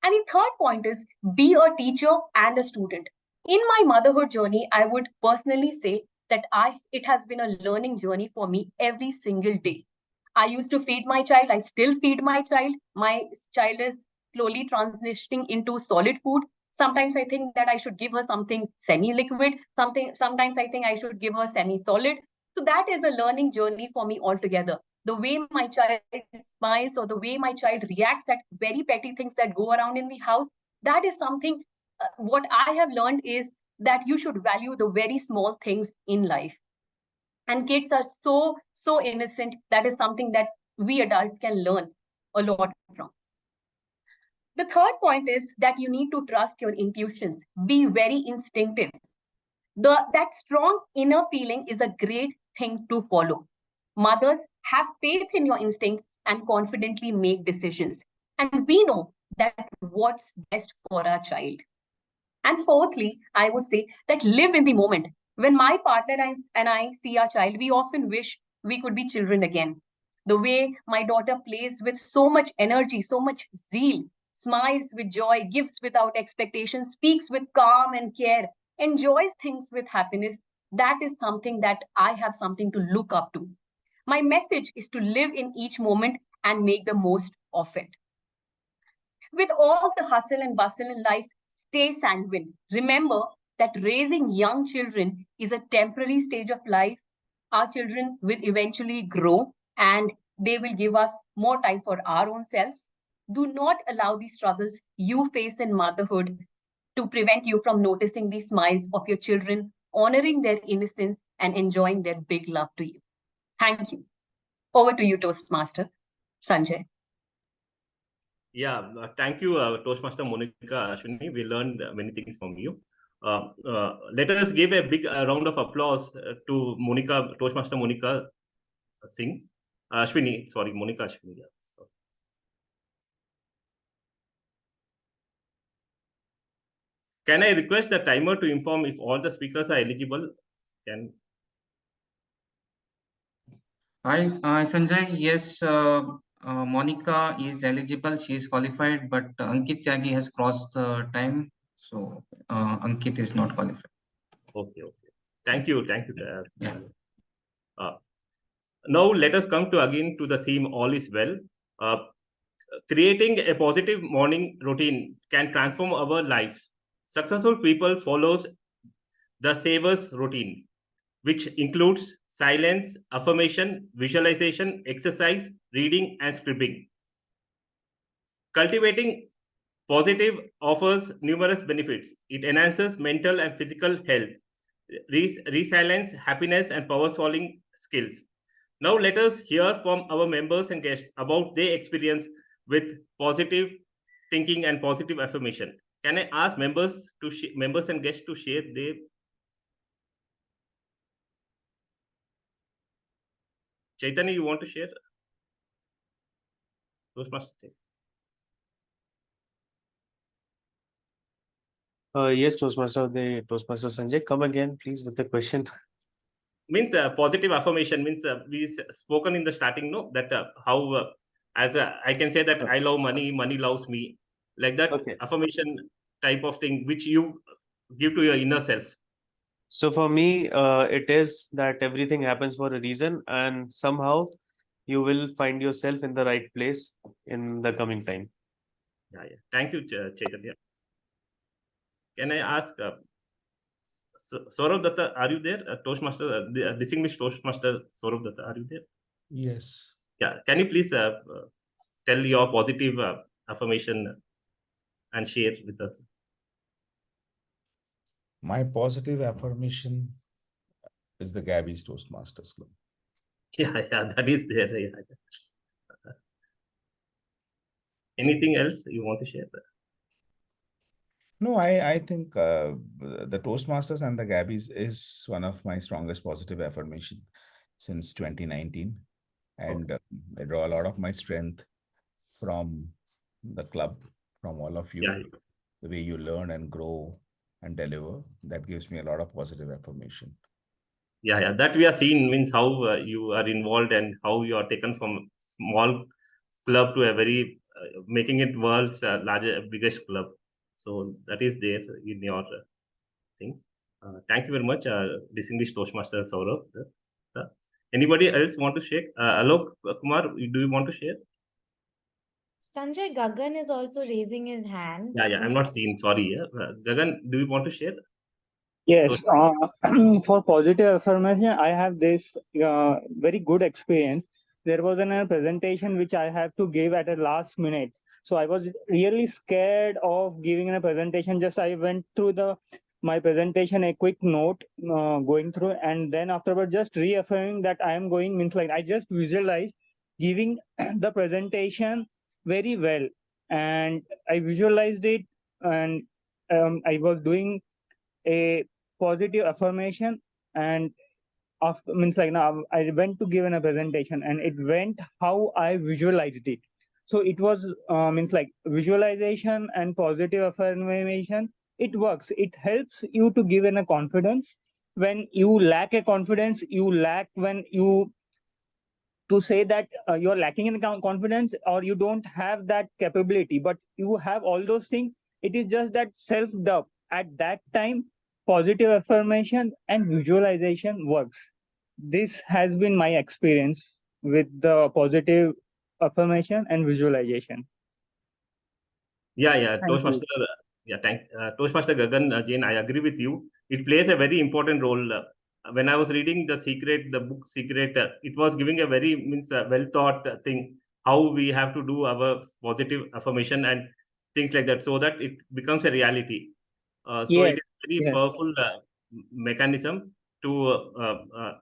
And the third point is be a teacher and a student. In my motherhood journey, I would personally say that it has been a learning journey for me every single day. I used to feed my child. I still feed my child. My child is slowly transitioning into solid food. Sometimes I think that I should give her something semi-liquid. Sometimes I think I should give her semi-solid. So that is a learning journey for me altogether. The way my child smiles or the way my child reacts at very petty things that go around in the house, that is something, what I have learned is that you should value the very small things in life. And kids are so innocent. That is something that we adults can learn a lot from. The third point is that you need to trust your intuitions. Be very instinctive. That strong inner feeling is a great thing to follow. Mothers, have faith in your instincts and confidently make decisions. And we know that what's best for our child. And fourthly, I would say that live in the moment. When my partner and I see our child, we often wish we could be children again. The way my daughter plays with so much energy, so much zeal, smiles with joy, gives without expectation, speaks with calm and care, enjoys things with happiness, that is something that I have something to look up to. My message is to live in each moment and make the most of it. With all the hustle and bustle in life, stay sanguine. Remember that raising young children is a temporary stage of life. Our children will eventually grow and they will give us more time for our own selves. Do not allow the struggles you face in motherhood to prevent you from noticing the smiles of your children, honoring their innocence, and enjoying their big love to you. Thank you. Over to you, Toastmaster Sanjay. Yeah, thank you, Toastmaster Monica, Ashwini. We learned many things from you. Let us give a big round of applause to Monica, Toastmaster Monica, Singh. Ashwini, sorry, Monica Ashwini. Yeah. So. Can I request the timer to inform if all the speakers are eligible? Hi, Sanjay. Yes, Monica is eligible. She is qualified, but Ankit Tyagi has crossed the time. So Ankit is not qualified. Okay. Thank you. Yeah. Now let us come again to the theme all is well. Creating a positive morning routine can transform our lives. Successful people follows the Savers routine, which includes silence, affirmation, visualization, exercise, reading, and scribbling. Cultivating positive offers numerous benefits. It enhances mental and physical health, resilience, happiness, and power-solving skills. Now let us hear from our members and guests about their experience with positive thinking and positive affirmation. Can I ask members and guests to share their Chaitanya, you want to share? Toastmaster. Yes, Toastmaster Sanjay, come again, please, with the question. Means positive affirmation means we spoken in the starting, no, that how I can say that I love money, money loves me, like that. Okay. Affirmation type of thing which you give to your inner self. So for me, it is that everything happens for a reason, and somehow you will find yourself in the right place in the coming time. Yeah. Thank you, Chaitanya. Can I ask Saurav Datta, are you there? Toastmaster, distinguished Toastmaster Saurav Datta, are you there? Yes. Yeah. Can you please tell your positive affirmation and share with us? My positive affirmation is the Gabbys Toastmasters Club. Yeah, that is there. Yeah. Anything else you want to share? No, I think the Toastmasters and the Gabbys is one of my strongest positive affirmation since 2019. And I draw a lot of my strength from the club, from all of you. Yeah. The way you learn and grow and deliver, that gives me a lot of positive affirmation. Yeah. That we are seeing means how you are involved and how you are taken from small club to a very making it world's biggest club. So that is there in your thing. Thank you very much, distinguished Toastmaster Saurav. Anybody else want to share? Alok Kumar, do you want to share? Sanjay Gagan is also raising his hand. Yeah. I'm not seeing. Sorry. Gagan, do you want to share? Yes, for positive affirmation, I have this very good experience. There was a presentation which I have to give at the last minute. So I was really scared of giving a presentation. Just I went through my presentation, a quick note going through, and then afterward just reaffirming that I am going, means like I just visualized giving the presentation very well. And I visualized it, and I was doing a positive affirmation, and after, means like now I went to give a presentation and it went how I visualized it. So it was means like visualization and positive affirmation, it works. It helps you to give in a confidence. When you lack a confidence, you lack when you to say that you're lacking in confidence or you don't have that capability, but you have all those things. It is just that self-doubt. At that time, positive affirmation and visualization works. This has been my experience with the positive affirmation and visualization. Yeah. Toastmaster. Toastmaster Gagan, Jain, I agree with you. It plays a very important role. When I was reading the book Secret, it was giving a very well thought thing, how we have to do our positive affirmation and things like that, so that it becomes a reality. So it is a very powerful mechanism to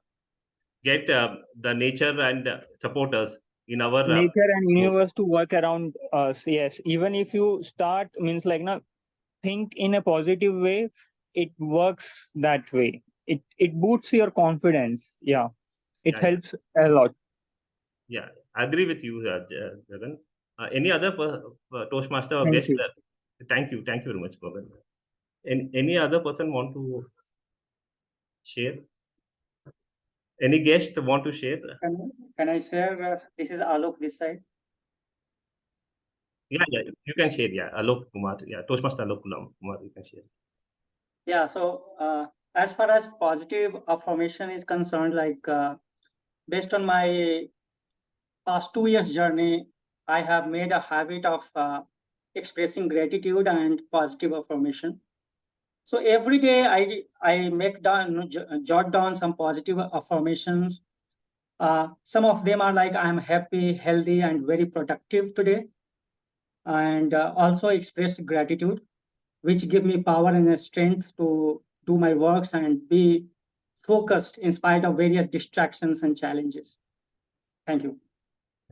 get the nature and support us in our nature and universe to work around us. Yes, even if you start, means like now think in a positive way, it works that way. It boosts your confidence. Yeah, it helps a lot. Yeah, I agree with you, Jagan. Any other Toastmaster or Thank guest? you. Thank you very much, Gagan. Any other person want to share? Any guest want to share? Can I share? This is Alok this side. Yeah, you can share. Yeah, Alok Kumar. Yeah, Toastmaster Alok Kumar, you can share. Yeah, so as far as positive affirmation is concerned, like based on my past 2 years journey, I have made a habit of expressing gratitude and positive affirmation. So every day I make down, jot down some positive affirmations. Some of them are like, I'm happy, healthy, and very productive today. And also express gratitude, which give me power and strength to do my works and be focused in spite of various distractions and challenges. Thank you.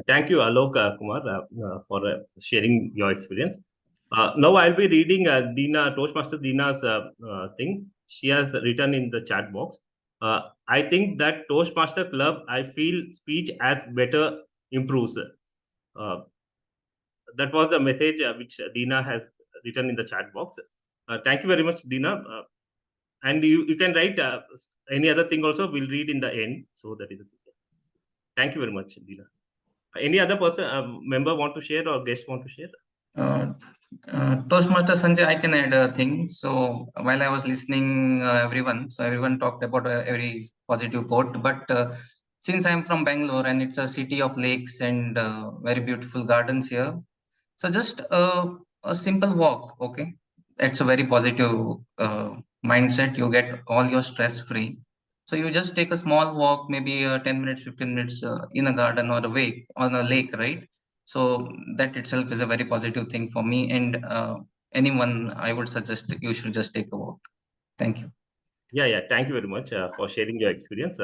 Thank you, Alok Kumar, for sharing your experience. Now I'll be reading Toastmaster Dina's thing. She has written in the chat box. I think that Toastmaster Club, I feel speech as better improves. That was the message which Dina has written in the chat box. Thank you very much, Dina. And you can write any other thing also. We'll read in the end. So that is the thing. Thank you very much, Dina. Any other person, member want to share or guest want to share? Toastmaster Sanjay, I can add a thing. So while I was listening, everyone talked about a very positive quote. But since I'm from Bangalore and it's a city of lakes and very beautiful gardens here, so just a simple walk, okay? It's a very positive mindset. You get all your stress free. So you just take a small walk, maybe 10 minutes, 15 minutes in a garden or on a lake, right? So that itself is a very positive thing for me. And anyone, I would suggest you should just take a walk. Thank you. Yeah. Thank you very much for sharing your experience.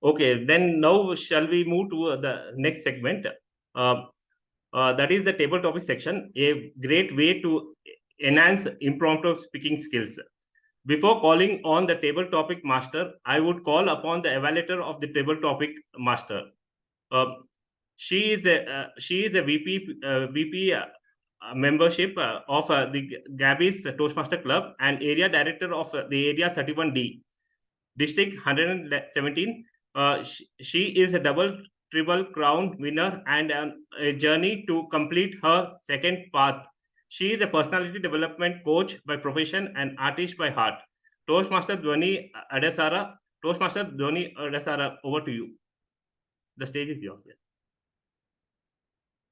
Okay, then now shall we move to the next segment? That is the table topic section, a great way to enhance impromptu speaking skills. Before calling on the table topic master, I would call upon the evaluator of the table topic master. She is a VP membership of the Gabbys Toastmaster Club and area director of the area 31D, district 117. She is a double triple crown winner and a journey to complete her second path. She is a personality development coach by profession and artist by heart. Toastmaster Dhwani Adesara. Toastmaster Dhwani Adesara, over to you. The stage is yours.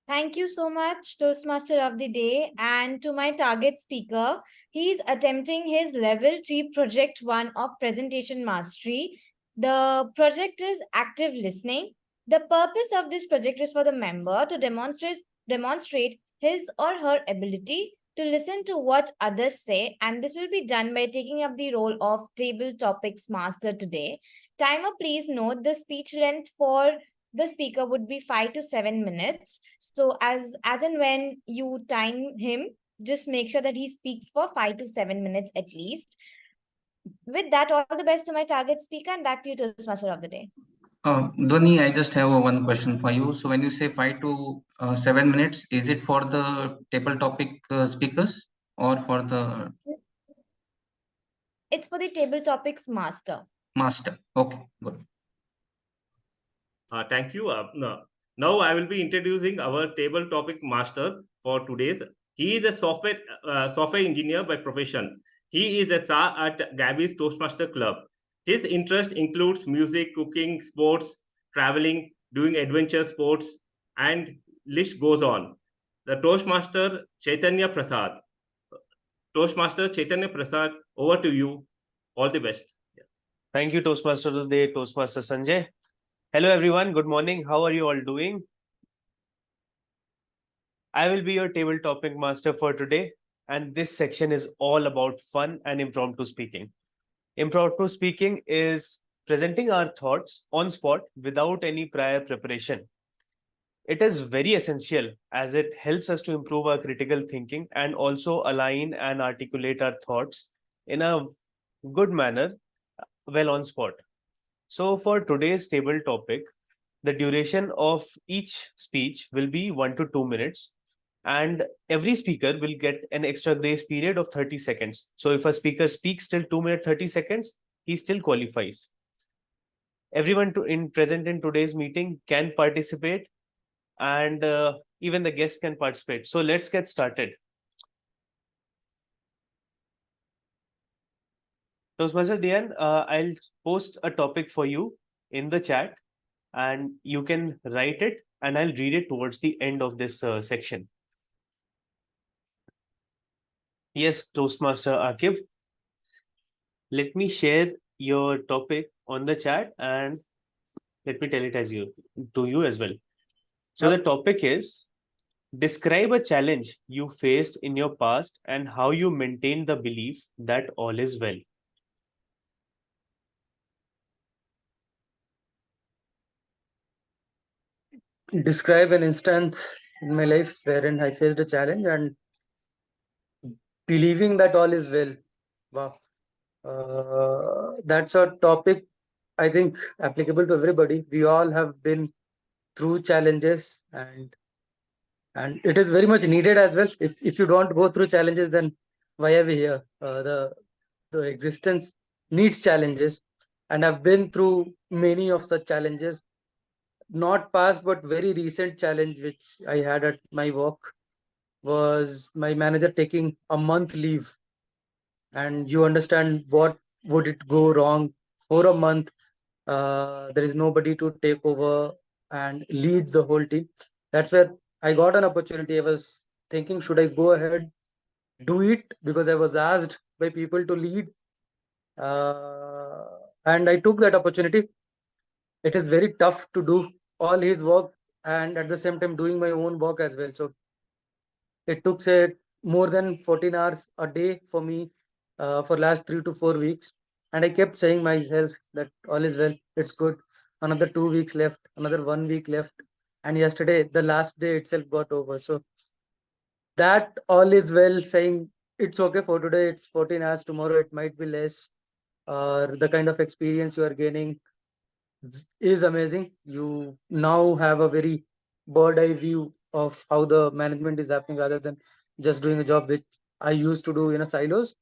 Thank you so much, Toastmaster of the Day. And to my target speaker, he's attempting his level 3 project 1 of presentation mastery. The project is active listening. The purpose of this project is for the member to demonstrate his or her ability to listen to what others say, and this will be done by taking up the role of table topics master today. Timer, please note the speech length for the speaker would be 5 to 7 minutes. So as and when you time him, just make sure that he speaks for 5 to 7 minutes at least. With that, all the best to my target speaker, and back to you, Toastmaster of the Day. Dhwani, I just have one question for you. So when you say 5 to 7 minutes, is it for the table topic speakers or for the... It's for the table topics master. Master. Okay, good. Thank you. Now I will be introducing our table topic master for today's. He is a software engineer by profession. He is a SAR at Gabby's Toastmaster Club. His interest includes music, cooking, sports, traveling, doing adventure sports, and list goes on. The Toastmaster Chaitanya Prasad. Toastmaster Chaitanya Prasad, over to you. All the best. Thank you, Toastmaster of the Day, Toastmaster Sanjay. Hello, everyone. Good morning. How are you all doing? I will be your table topic master for today, and this section is all about fun and impromptu speaking. Impromptu speaking is presenting our thoughts on spot without any prior preparation. It is very essential as it helps us to improve our critical thinking and also align and articulate our thoughts in a good manner, well on spot. So for today's table topic, The duration of each speech will be 1 to 2 minutes, and every speaker will get an extra grace period of 30 seconds. So if a speaker speaks till 2 minutes 30 seconds, he still qualifies. Everyone present in today's meeting can participate, and even the guests can participate. So let's get started. Toastmaster Dian, I'll post a topic for you in the chat, and you can write it, and I'll read it towards the end of this section. Yes, Toastmaster Akib, let me share your topic on the chat, and let me tell it to you as well. So the topic is, describe a challenge you faced in your past and how you maintain the belief that all is well. Describe an instance in my life wherein I faced a challenge and believing that all is well. Wow. That's a topic I think applicable to everybody. We all have been through challenges, and it is very much needed as well. If you don't go through challenges, then why are we here? The existence needs challenges, and I've been through many of such challenges. Not past, but very recent challenge which I had at my work was my manager taking a month leave, and you understand what would it go wrong for a month. There is nobody to take over and lead the whole team. That's where I got an opportunity. I was thinking, should I go ahead, do it, because I was asked by people to lead, and I took that opportunity. It is very tough to do all his work and at the same time doing my own work as well. So it took, say, more than 14 hours a day for me for last 3 to 4 weeks. And I kept saying myself that all is well, it's good. Another 2 weeks left, another 1 week left. And yesterday, the last day itself got over. So that all is well, saying it's okay for today, it's 14 hours, tomorrow it might be less. The kind of experience you are gaining is amazing. You now have a very bird eye view of how the management is happening rather than just doing a job which I used to do in a silos.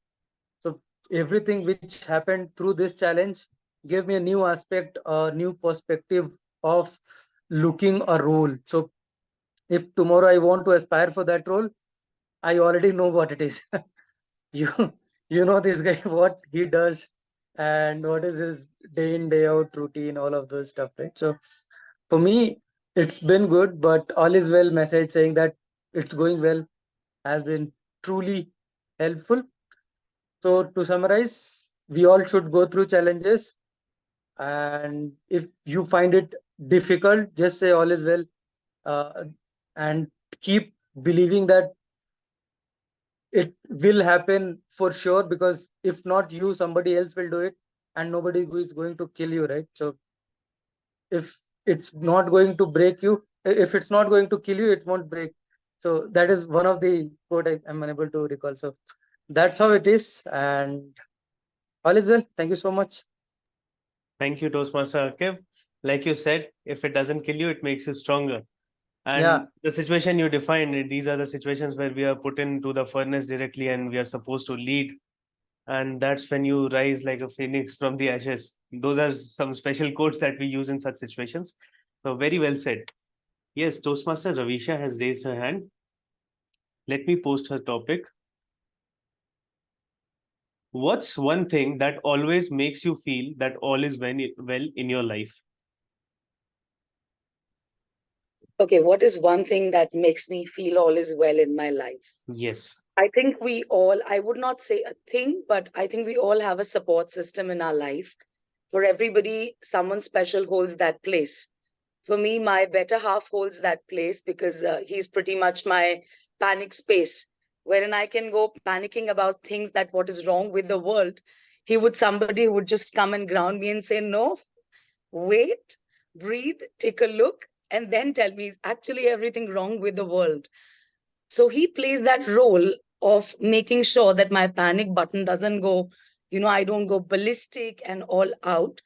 So everything which happened through this challenge gave me a new aspect, a new perspective of looking a role. So if tomorrow I want to aspire for that role, I already know what it is. you you know this guy, what he does and what is his day in day out routine, all of those stuff, right? So for me it's been good, but all is well message saying that it's going well has been truly helpful. So to summarize, we all should go through challenges, and if you find it difficult, just say all is well, and keep believing that it will happen for sure, because if not you, somebody else will do it, and nobody who is going to kill you, right? So if it's not going to break you, if it's not going to kill you, it won't break. So that is one of the quote I'm unable to recall. So that's how it is, and all is well. Thank you so much. Thank you, Toastmaster Akib. Like you said, if it doesn't kill you, it makes you stronger. And the situation you defined, these are the situations where we are put into the furnace directly and we are supposed to lead. And that's when you rise like a phoenix from the ashes. Those are some special quotes that we use in such situations. So very well said. Yes, Toastmaster Ravisha has raised her hand. Let me post her topic. What's one thing that always makes you feel that all is well in your life? Okay, what is one thing that makes me feel all is well in my life? Yes. I think we all, I would not say a thing, but I think we all have a support system in our life. For everybody, someone special holds that place. For me, my better half holds that place because he's pretty much my panic space, wherein I can go panicking about things that what is wrong with the world. Somebody who would just come and ground me and say, no, wait, breathe, take a look, and then tell me, is actually everything wrong with the world? So he plays that role of making sure that my panic button doesn't go, I don't go ballistic and all out.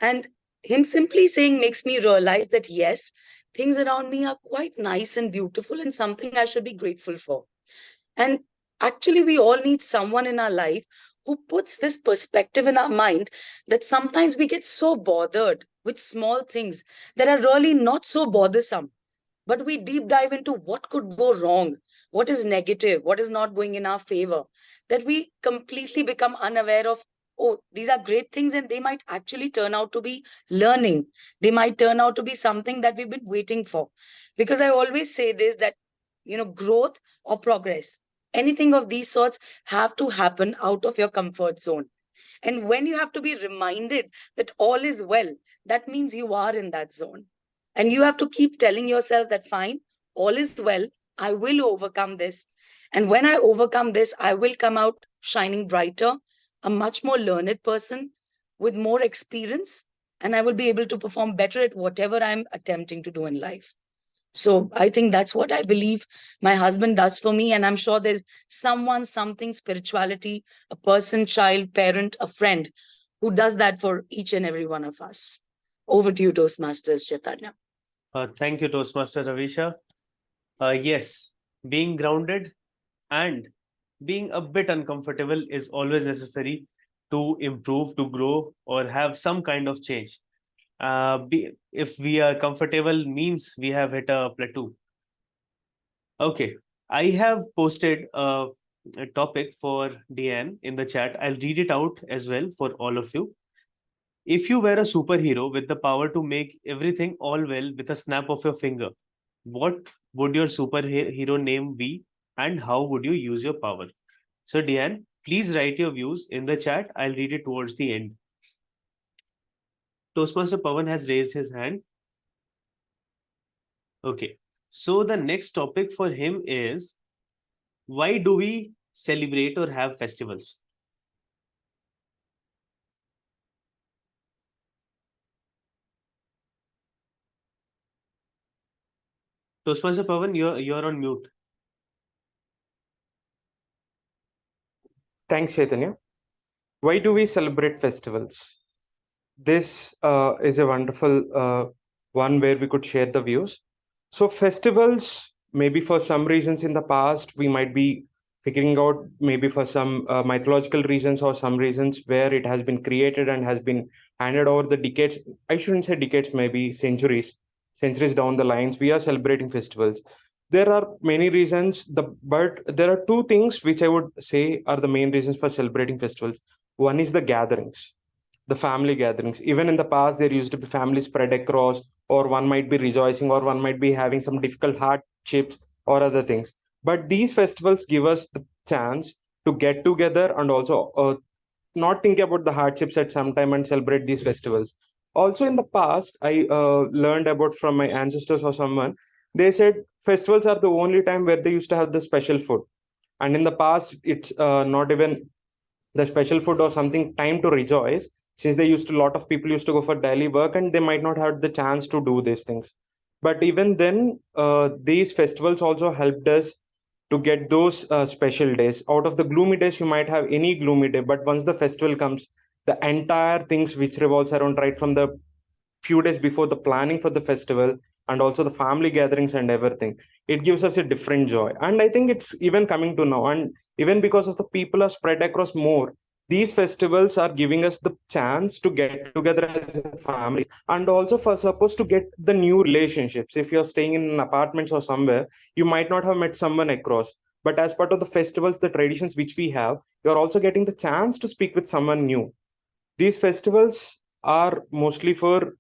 And him simply saying makes me realize that yes, things around me are quite nice and beautiful and something I should be grateful for. And actually, we all need someone in our life who puts this perspective in our mind that sometimes we get so bothered with small things that are really not so bothersome. But we deep dive into what could go wrong, what is negative, what is not going in our favor, that we completely become unaware of, oh, these are great things and they might actually turn out to be learning. They might turn out to be something that we've been waiting for. Because I always say this that, growth or progress, anything of these sorts have to happen out of your comfort zone. And when you have to be reminded that all is well, that means you are in that zone. And you have to keep telling yourself that, fine, all is well, I will overcome this. And when I overcome this, I will come out shining brighter, a much more learned person with more experience, and I will be able to perform better at whatever I'm attempting to do in life. So I think that's what I believe my husband does for me. And I'm sure there's someone, something, spirituality, a person, child, parent, a friend who does that for each and every one of us. Over to you, Toastmasters, Chaitanya. Thank you, Toastmaster Ravisha. Yes, being grounded and being a bit uncomfortable is always necessary to improve, to grow, or have some kind of change. If we are comfortable, means we have hit a plateau. Okay, I have posted a topic for Deanne in the chat. I'll read it out as well for all of you. If you were a superhero with the power to make everything all well with a snap of your finger, what would your superhero name be and how would you use your power? So, Deanne, please write your views in the chat. I'll read it towards the end. Toastmaster Pawan has raised his hand. Okay, so the next topic for him is, why do we celebrate or have festivals? Toastmaster Pawan, you're on mute. Thanks, Chaitanya. Why do we celebrate festivals? This is a wonderful one where we could share the views. So festivals, maybe for some reasons in the past, we might be figuring out maybe for some mythological reasons or some reasons where it has been created and has been handed over the decades. I shouldn't say decades, maybe centuries down the lines, we are celebrating festivals. There are many reasons, but there are two things which I would say are the main reasons for celebrating festivals. One is the gatherings, the family gatherings. Even in the past, there used to be families spread across, or one might be rejoicing, or one might be having some difficult hardships or other things. But these festivals give us the chance to get together and also not think about the hardships at some time and celebrate these festivals. Also, in the past, I learned about from my ancestors or someone, they said festivals are the only time where they used to have the special food. And in the past, it's not even the special food or something time to rejoice, since they used to, a lot of people used to go for daily work and they might not have the chance to do these things. But even then, these festivals also helped us to get those special days. Out of the gloomy days, you might have any gloomy day, but once the festival comes, the entire things which revolves around right from the few days before the planning for the festival and also the family gatherings and everything, it gives us a different joy. And I think it's even coming to now, and even because of the people are spread across more, these festivals are giving us the chance to get together as a family, and also for suppose to get the new relationships. If you're staying in apartments or somewhere, you might not have met someone across, but as part of the festivals, the traditions which we have, you're also getting the chance to speak with someone new. These festivals are mostly for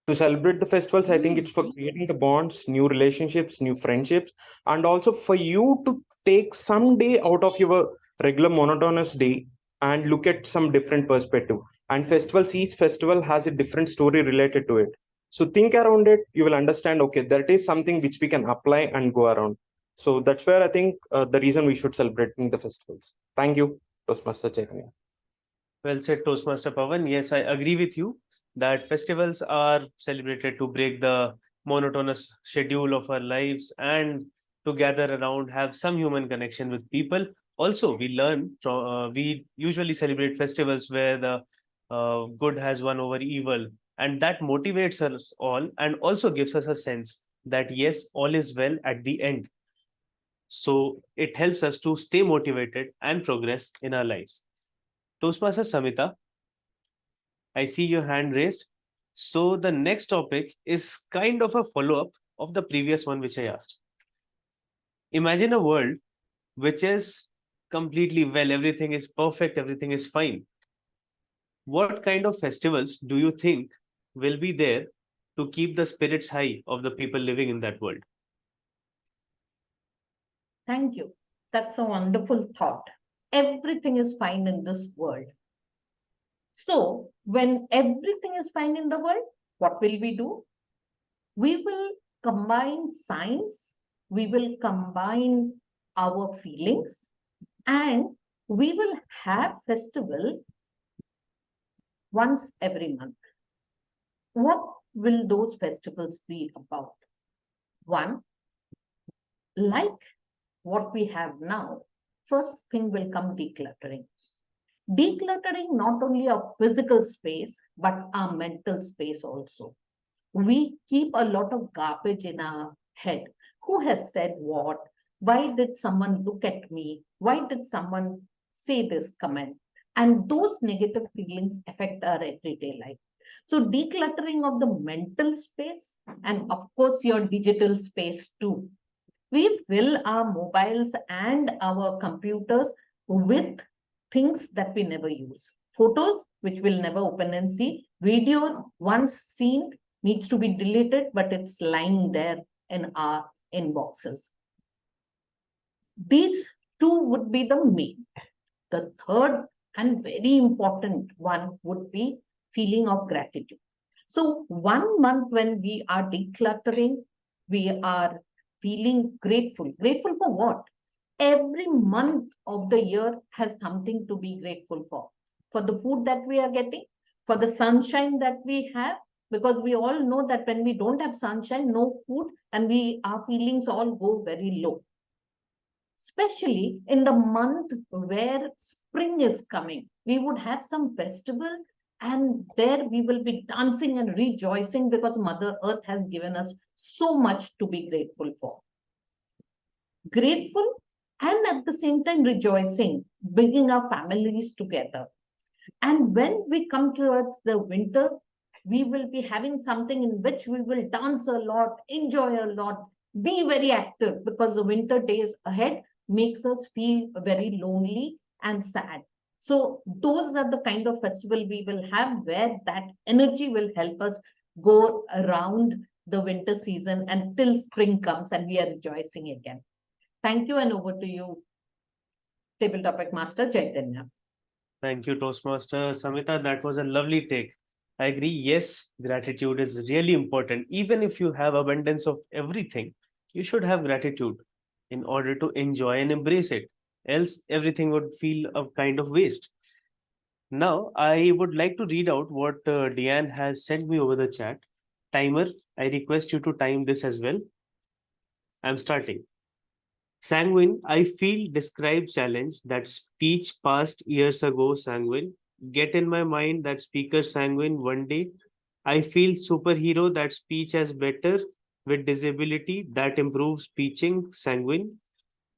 to celebrate the festivals. I think it's for creating the bonds, new relationships, new friendships, and also for you to take some day out of your regular monotonous day and look at some different perspective. And festivals, each festival has a different story related to it. So think around it, you will understand, okay, that is something which we can apply and go around. So that's where I think the reason we should celebrate the festivals. Thank you, Toastmaster Chaitanya. Well said, Toastmaster Pawan. Yes, I agree with you that festivals are celebrated to break the monotonous schedule of our lives and to gather around, have some human connection with people. Also, we learn from, we usually celebrate festivals where the good has won over evil, and that motivates us all and also gives us a sense that yes, all is well at the end. So it helps us to stay motivated and progress in our lives. Toastmaster Samita, I see your hand raised. So the next topic is kind of a follow-up of the previous one which I asked. Imagine a world which is completely well, everything is perfect, everything is fine. What kind of festivals do you think will be there to keep the spirits high of the people living in that world? Thank you. That's a wonderful thought. Everything is fine in this world. So, when everything is fine in the world, what will we do? We will combine science, we will combine our feelings, and we will have festival once every month. What will those festivals be about? One, like what we have now, first thing will come decluttering. Decluttering not only our physical space, but our mental space also. We keep a lot of garbage in our head. Who has said what? Why did someone look at me? Why did someone say this comment? And those negative feelings affect our everyday life. So decluttering of the mental space and of course your digital space too. We fill our mobiles and our computers with things that we never use. Photos, which we'll never open and see. Videos, once seen, needs to be deleted, but it's lying there in our inboxes. These two would be the main. The third and very important one would be feeling of gratitude. So 1 month when we are decluttering, we are feeling grateful. Grateful for what? Every month of the year has something to be grateful for. For the food that we are getting, for the sunshine that we have, because we all know that when we don't have sunshine, no food, and our feelings all go very low. Especially in the month where spring is coming, we would have some festival and there we will be dancing and rejoicing because Mother Earth has given us so much to be grateful for. Grateful and at the same time rejoicing, bringing our families together. And when we come towards the winter, we will be having something in which we will dance a lot, enjoy a lot, be very active because the winter days ahead makes us feel very lonely and sad. So those are the kind of festival we will have where that energy will help us go around the winter season until spring comes and we are rejoicing again. Thank you and over to you, Table Topic Master Chaitanya. Thank you, Toastmaster Samita. That was a lovely take. I agree. Yes, gratitude is really important. Even if you have abundance of everything, you should have gratitude in order to enjoy and embrace it. Else, everything would feel a kind of waste. Now, I would like to read out what Deanne has sent me over the chat. Timer, I request you to time this as well. I'm starting. Sanguine, I feel describe challenge that speech passed years ago, sanguine. Get in my mind that speaker sanguine one day. I feel superhero that speech as better with disability that improves speeching, sanguine.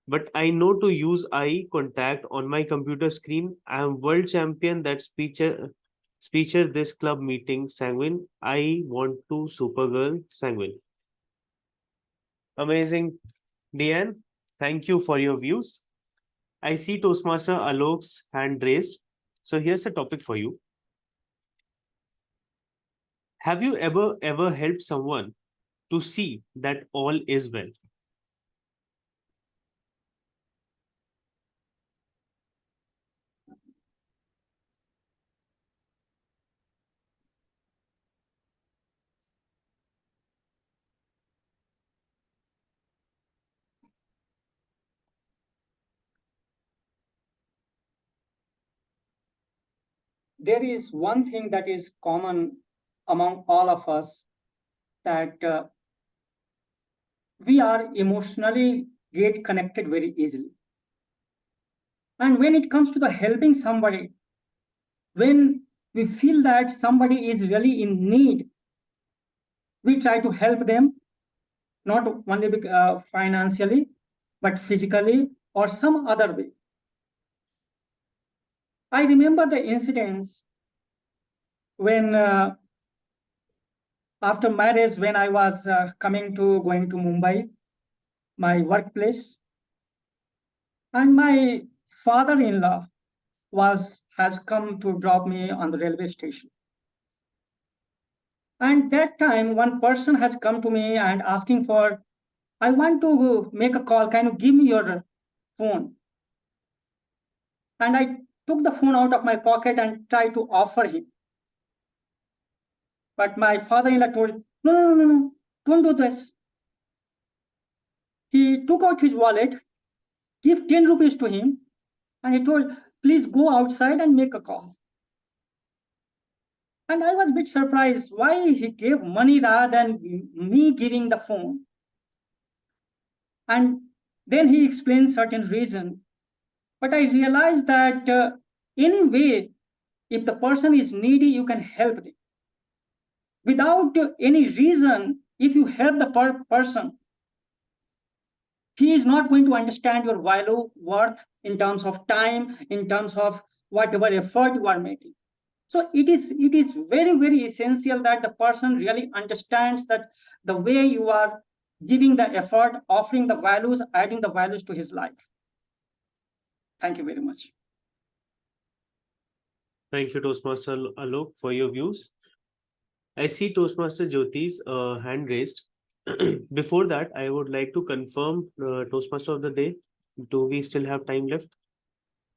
But I know to use eye contact on my computer screen. I am world champion that speecher this club meeting, sanguine. I want to supergirl, sanguine. Amazing, Deanne. Thank you for your views. I see Toastmaster Alok's hand raised. So here's a topic for you. Have you ever helped someone to see that all is well? There is one thing that is common among all of us, that we are emotionally get connected very easily. And when it comes to the helping somebody, when we feel that somebody is really in need, we try to help them, not only financially, but physically or some other way. I remember the incidents when after marriage, when I was going to Mumbai, my workplace, and my father-in-law has come to drop me on the railway station. And that time, one person has come to me and asking for, I want to make a call. Can you give me your phone? And I took the phone out of my pocket and tried to offer him. But my father-in-law told, no, don't do this. He took out his wallet, give 10 rupees to him, and he told, please go outside and make a call. And I was a bit surprised why he gave money rather than me giving the phone. And then he explained certain reason. But I realized that anyway, if the person is needy, you can help them. Without any reason, if you help the person, he is not going to understand your value, worth in terms of time, in terms of whatever effort you are making. So it is very, very essential that the person really understands that the way you are giving the effort, offering the values, adding the values to his life. Thank you very much. Thank you, Toastmaster Alok, for your views. I see Toastmaster Jyoti's hand raised. Before that, I would like to confirm Toastmaster of the day. Do we still have time left?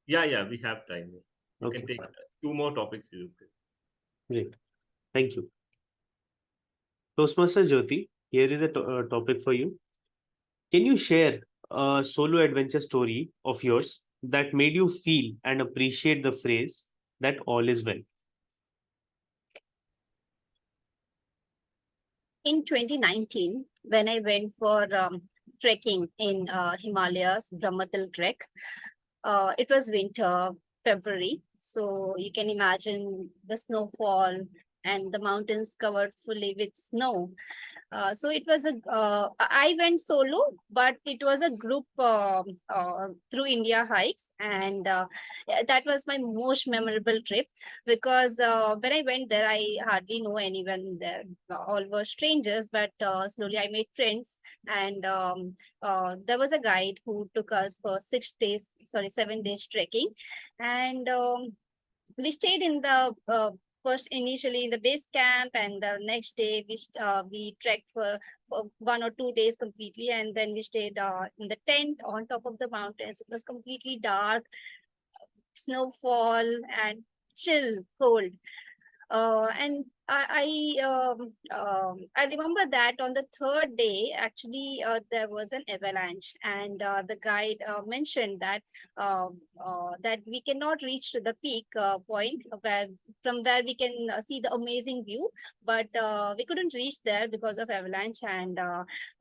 Yeah, we have time. You Okay. can take 2 more topics. Great. Thank you. Toastmaster Jyoti, here is a topic for you. Can you share a solo adventure story of yours that made you feel and appreciate the phrase that all is well? In 2019, when I went for trekking in Himalayas, Brahmatal trek, it was winter, February. So you can imagine the snowfall and the mountains covered fully with snow. So it was I went solo, but it was a group through India hikes. And that was my most memorable trip because when I went there, I hardly know anyone there. All were strangers, but slowly I made friends. And there was a guide who took us for 7 days trekking. And we stayed in the first initially in the base camp, and the next day we trekked for 1 or 2 days completely, and then we stayed in the tent on top of the mountains. It was completely dark, snowfall and chill cold. And I remember that on the 3rd day, actually, there was an avalanche, and the guide mentioned that that we cannot reach to the peak point from where we can see the amazing view, but we couldn't reach there because of avalanche. And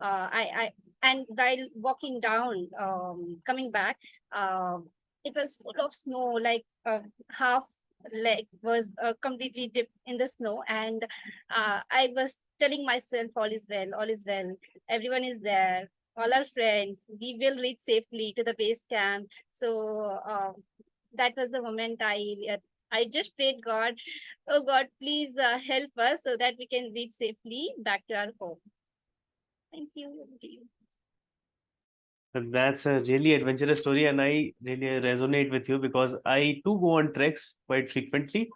and while walking down, coming back, it was full of snow, like half leg was completely dipped in the snow. And I was telling myself, all is well, everyone is there, all our friends, we will reach safely to the base camp. So that was the moment I just prayed God, oh God, please help us so that we can reach safely back to our home. Thank you. That's a really adventurous story, and I really resonate with you because I too go on treks quite frequently.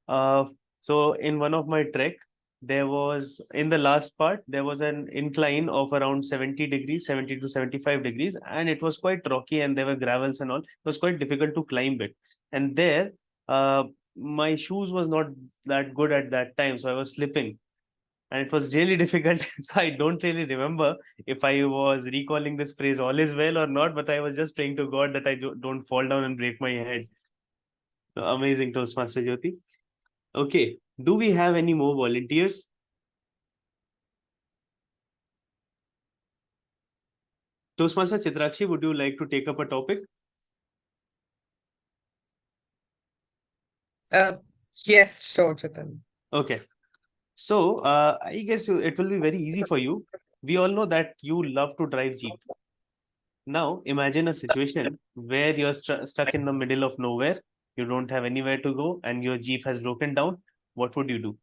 So in one of my trek, there was in the last part, there was an incline of around 70 degrees, 70 to 75 degrees, and it was quite rocky and there were gravels and all. It was quite difficult to climb it. And there, my shoes was not that good at that time, so I was slipping. And it was really difficult. So I don't really remember if I was recalling this phrase all is well or not, but I was just praying to God that I don't fall down and break my head. So amazing, Toastmaster Jyoti. Okay, do we have any more volunteers? Toastmaster Chitrakshi, would you like to take up a topic? Yes, sure, Chetan. Okay. So I guess it will be very easy for you. We all know that you love to drive Jeep. Now imagine a situation where you're stuck in the middle of nowhere. You don't have anywhere to go and your Jeep has broken down. What would you do?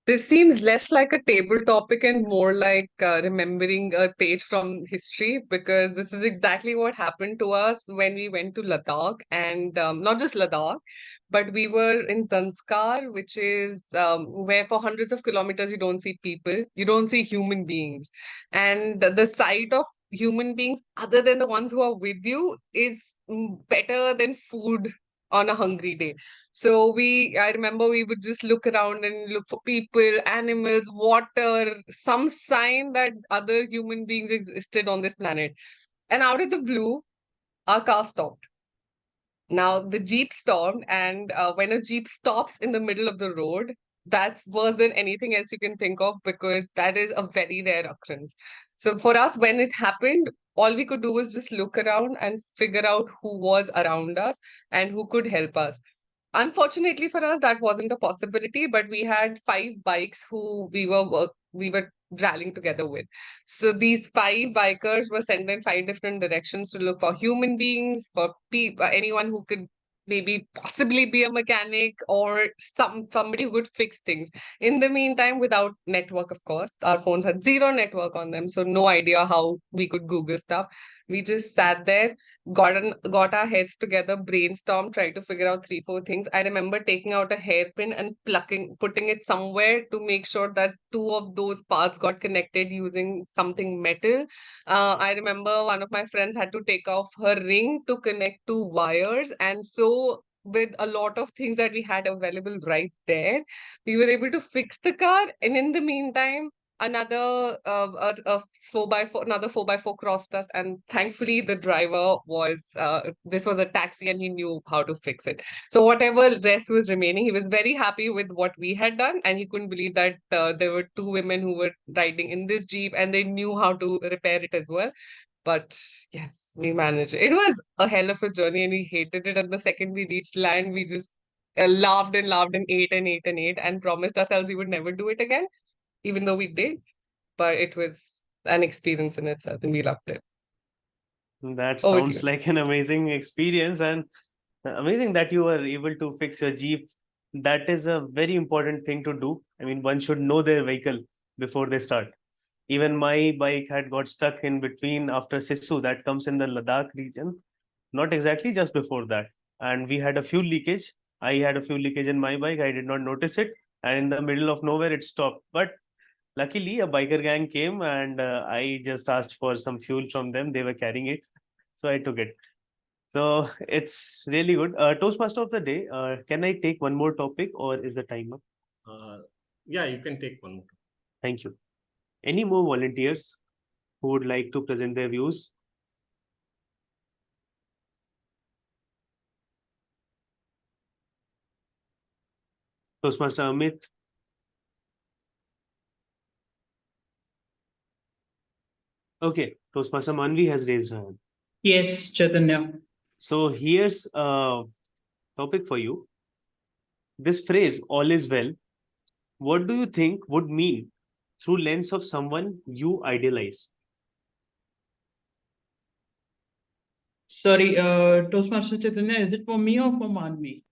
This seems less like a table topic and more like remembering a page from history, because this is exactly what happened to us when we went to Ladakh, and not just Ladakh, but we were in Zanskar, which is where for hundreds of kilometers you don't see people, you don't see human beings. And the sight of human beings, other than the ones who are with you, is better than food on a hungry day. So I remember we would just look around and look for people, animals, water, some sign that other human beings existed on this planet. And out of the blue, our car stopped. Now the Jeep stopped, and when a Jeep stops in the middle of the road, that's worse than anything else you can think of, because that is a very rare occurrence. So for us, when it happened, all we could do was just look around and figure out who was around us and who could help us. Unfortunately for us, that wasn't a possibility, but we had 5 bikes who we were rallying together with. So these 5 bikers were sent in 5 different directions to look for human beings, for people, anyone who could maybe possibly be a mechanic or somebody who could fix things. In the meantime, without network, of course, our phones had zero network on them, so no idea how we could Google stuff. We just sat there, got our heads together, brainstormed, tried to figure out 3-4 things. I remember taking out a hairpin and putting it somewhere to make sure that 2 of those parts got connected using something metal. I remember one of my friends had to take off her ring to connect 2 wires, and so with a lot of things that we had available right there, we were able to fix the car. And in the meantime, another 4x4, another 4x4 crossed us, and thankfully the driver was this was a taxi and he knew how to fix it. So whatever rest was remaining, he was very happy with what we had done, and he couldn't believe that there were 2 women who were riding in this Jeep and they knew how to repair it as well. But yes, we managed. It was a hell of a journey and we hated it. And the second we reached land, we just laughed and laughed and ate and ate and ate and promised ourselves we would never do it again, even though we did. But it was an experience in itself and we loved it. That Over to sounds you. like an amazing experience, and amazing that you were able to fix your Jeep. That is a very important thing to do. I mean, one should know their vehicle before they start. Even my bike had got stuck in between after Sisu, that comes in the Ladakh region. Not exactly, just before that. And we had a fuel leakage. I had a fuel leakage in my bike. I did not notice it. And in the middle of nowhere, it stopped. But luckily, a biker gang came and I just asked for some fuel from them. They were carrying it. So I took it. So it's really good. Toastmaster of the day, can I take one more topic or is the time up? Yeah, you can take one more. Thank you. Any more volunteers who would like to present their views? Toastmaster Amit? Okay, Toastmaster Manvi has raised her hand. Yes, Chaitanya. So here's a topic for you. This phrase, all is well, what do you think would mean through lens of someone you idealize? Sorry, Toastmaster Chaitanya, is it for me or for Manvi?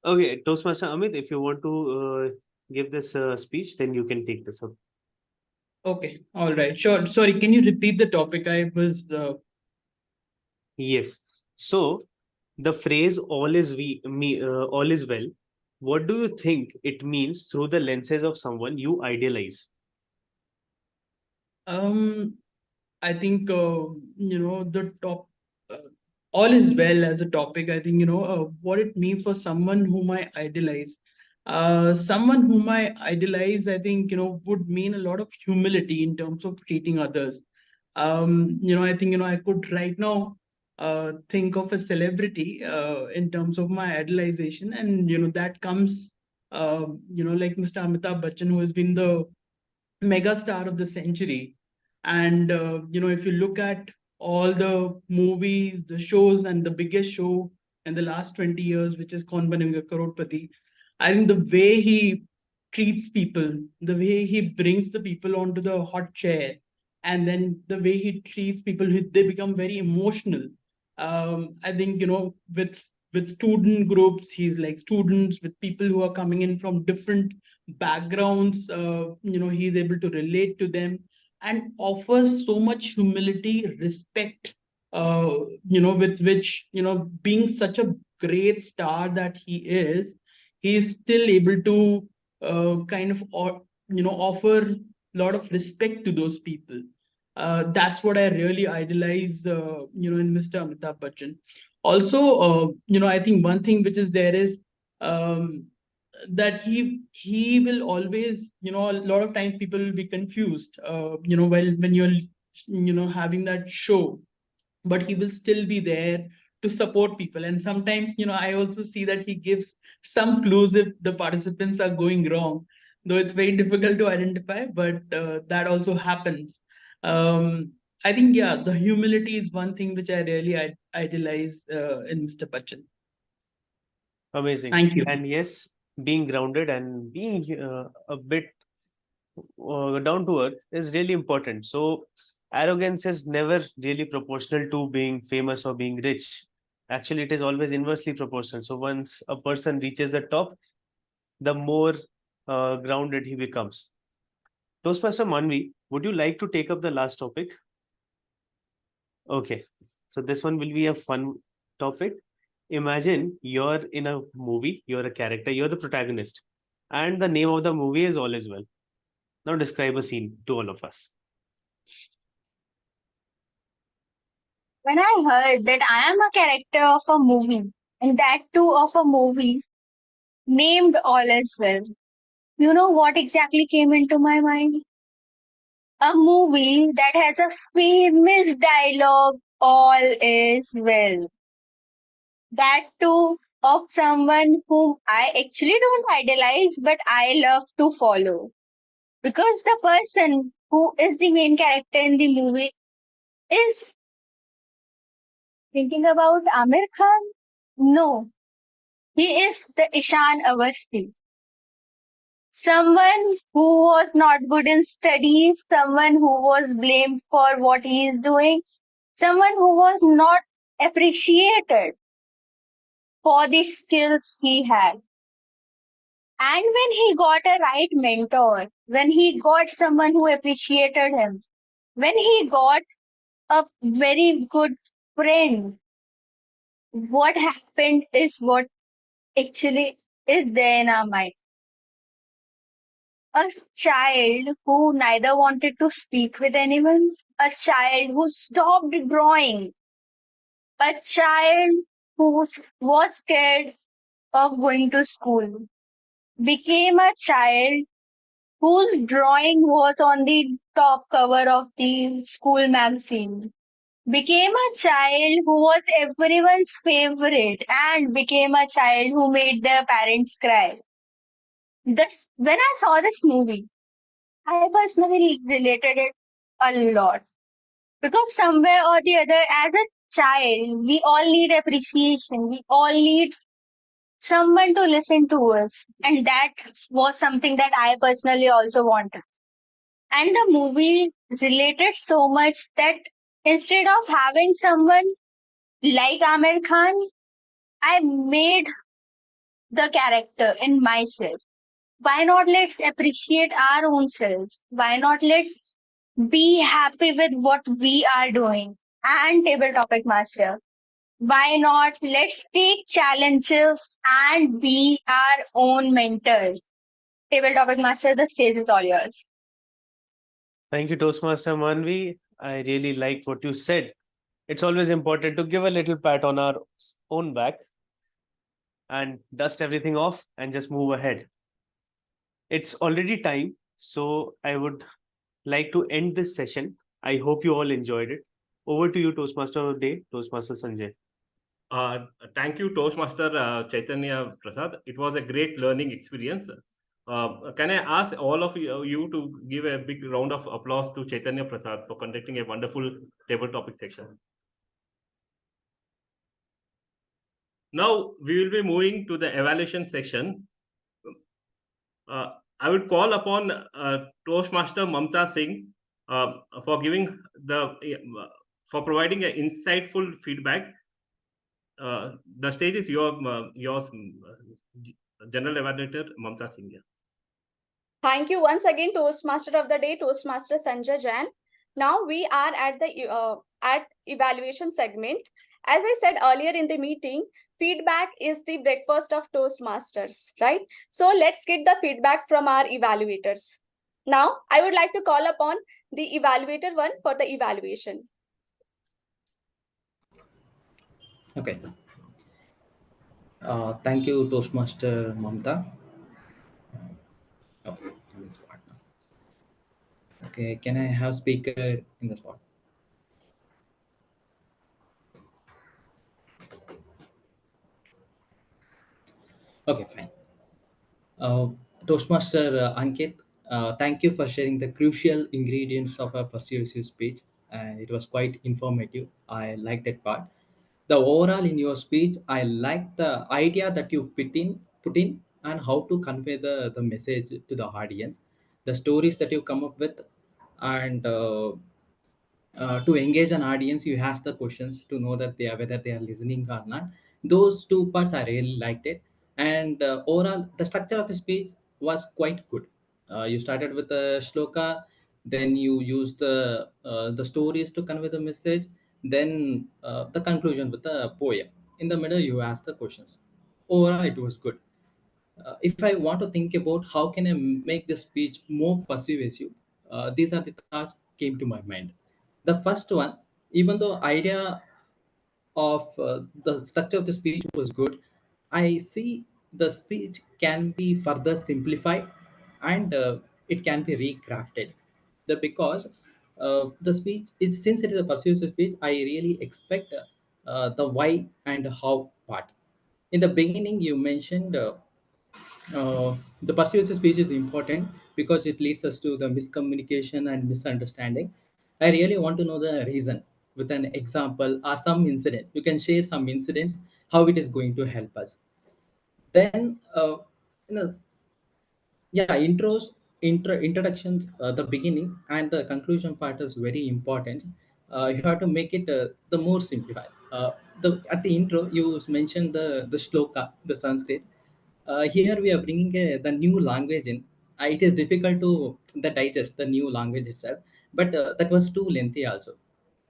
Okay, Toastmaster Amit, if you want to give this speech, then you can take this up. Okay, all right, sure. Sorry, can you repeat the topic? I was. Yes. So the phrase all is all is well, what do you think it means through the lenses of someone you idealize? I think the top all is well as a topic. I think what it means for someone whom I idolize. Someone whom I idolize, I think would mean a lot of humility in terms of treating others. I think I could right now think of a celebrity in terms of my idolization, and that comes like Mr. Amitabh Bachchan, who has been the mega star of the century. And if you look at all the movies, the shows, and the biggest show in the last 20 years, which is Kaun Banega Crorepati. I think the way he treats people, the way he brings the people onto the hot chair, and then the way he treats people, they become very emotional. I think, with student groups, he's like students, with people who are coming in from different backgrounds, he's able to relate to them and offers so much humility, respect, with which, being such a great star that he is still able to kind of, offer a lot of respect to those people. That's what I really idolize, in Mr. Amitabh Bachchan. Also, I think one thing which is there is that he will always, a lot of times people will be confused, while when you're, having that show, but he will still be there to support people. And sometimes, I also see that he gives some clues if the participants are going wrong, though it's very difficult to identify, but that also happens. I think, yeah, the humility is one thing which I really idolize in Mr. Bachchan. Amazing. Thank you. And yes, being grounded and being a bit down to earth is really important. So arrogance is never really proportional to being famous or being rich. Actually, it is always inversely proportional. So once a person reaches the top, the more grounded he becomes. Toastmaster Manvi, would you like to take up the last topic? Okay, so this one will be a fun topic. Imagine you're in a movie, you're a character, you're the protagonist, and the name of the movie is All Is Well. Now describe a scene to all of us. When I heard that I am a character of a movie, and that too of a movie named All Is Well, you know what exactly came into my mind? A movie that has a famous dialogue, All Is Well. That too of someone whom I actually don't idolize, but I love to follow. Because the person who is the main character in the movie is thinking about Amir Khan? No, he is the Ishan Awasthi. Someone who was not good in studies, someone who was blamed for what he is doing, someone who was not appreciated for the skills he had. And when he got a right mentor, when he got someone who appreciated him, when he got a very good friend, what happened is what actually is there in our mind. A child who neither wanted to speak with anyone, a child who stopped drawing, a child who was scared of going to school, became a child whose drawing was on the top cover of the school magazine, became a child who was everyone's favorite, and became a child who made their parents cry. When I saw this movie, I personally related it a lot because somewhere or the other, as a child, we all need appreciation. We all need someone to listen to us. And that was something that I personally also wanted. And the movie related so much that instead of having someone like Amir Khan, I made the character in myself. Why not let's appreciate our own selves? Why not let's be happy with what we are doing? And table topic master, why not let's take challenges and be our own mentors? Table topic master, the stage is all yours. Thank you, Toastmaster Manvi. I really like what you said. It's always important to give a little pat on our own back and dust everything off and just move ahead. It's already time, so I would like to end this session. I hope you all enjoyed it. Over to you, Toastmaster of the Day, Toastmaster Sanjay. Thank you, Toastmaster Chaitanya Prasad. It was a great learning experience. Can I ask all of you to give a big round of applause to Chaitanya Prasad for conducting a wonderful table topic section? Now we will be moving to the evaluation section. I would call upon Toastmaster Mamta Singh for giving for providing an insightful feedback. The stage is yours, General Evaluator Mamta Singh. Thank you once again, Toastmaster of the Day, Toastmaster Sanjay Jain. Now we are at the evaluation segment. As I said earlier in the meeting, feedback is the breakfast of Toastmasters, right? So let's get the feedback from our evaluators. Now, I would like to call upon the evaluator one for the evaluation. Okay. Thank you, Toastmaster Mamta. Okay, on the spot now. Okay, can I have speaker in the spot? Okay, fine. Toastmaster Ankit, thank you for sharing the crucial ingredients of a persuasive speech, and it was quite informative. I like that part. The overall in your speech, I like the idea that you put in and how to convey the message to the audience, the stories that you come up with, and to engage an audience, you ask the questions to know that they are whether they are listening or not. Those two parts I really liked it, and overall the structure of the speech was quite good. You started with a shloka, then you used the stories to convey the message, then the conclusion with the poem. In the middle, you asked the questions. Overall, it was good. If I want to think about how can I make the speech more persuasive, these are the thoughts came to my mind. The first one, even though idea of the structure of the speech was good, I see the speech can be further simplified and it can be recrafted. Because the speech is since it is a persuasive speech, I really expect the why and how part. In the beginning, you mentioned. The persuasive speech is important because it leads us to the miscommunication and misunderstanding. I really want to know the reason with an example or some incident. You can share some incidents, how it is going to help us. Then, you know, yeah, introductions, the beginning and the conclusion part is very important. You have to make it the more simplified. At the intro you mentioned the shloka, the Sanskrit. Here we are bringing the new language in. It is difficult to the digest the new language itself, but that was too lengthy also,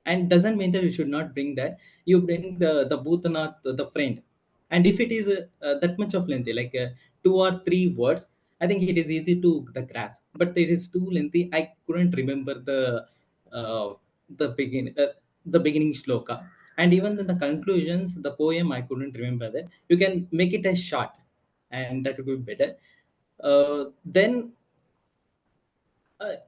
and doesn't mean that you should not bring that. You bring the Bhutanath, the friend, and if it is that much of lengthy, like 2 or 3 words, I think it is easy to the grasp. But it is too lengthy. I couldn't remember uh, the begin the beginning shloka, and even in the conclusions, the poem, I couldn't remember that. You can make it as short, and that would be better. Then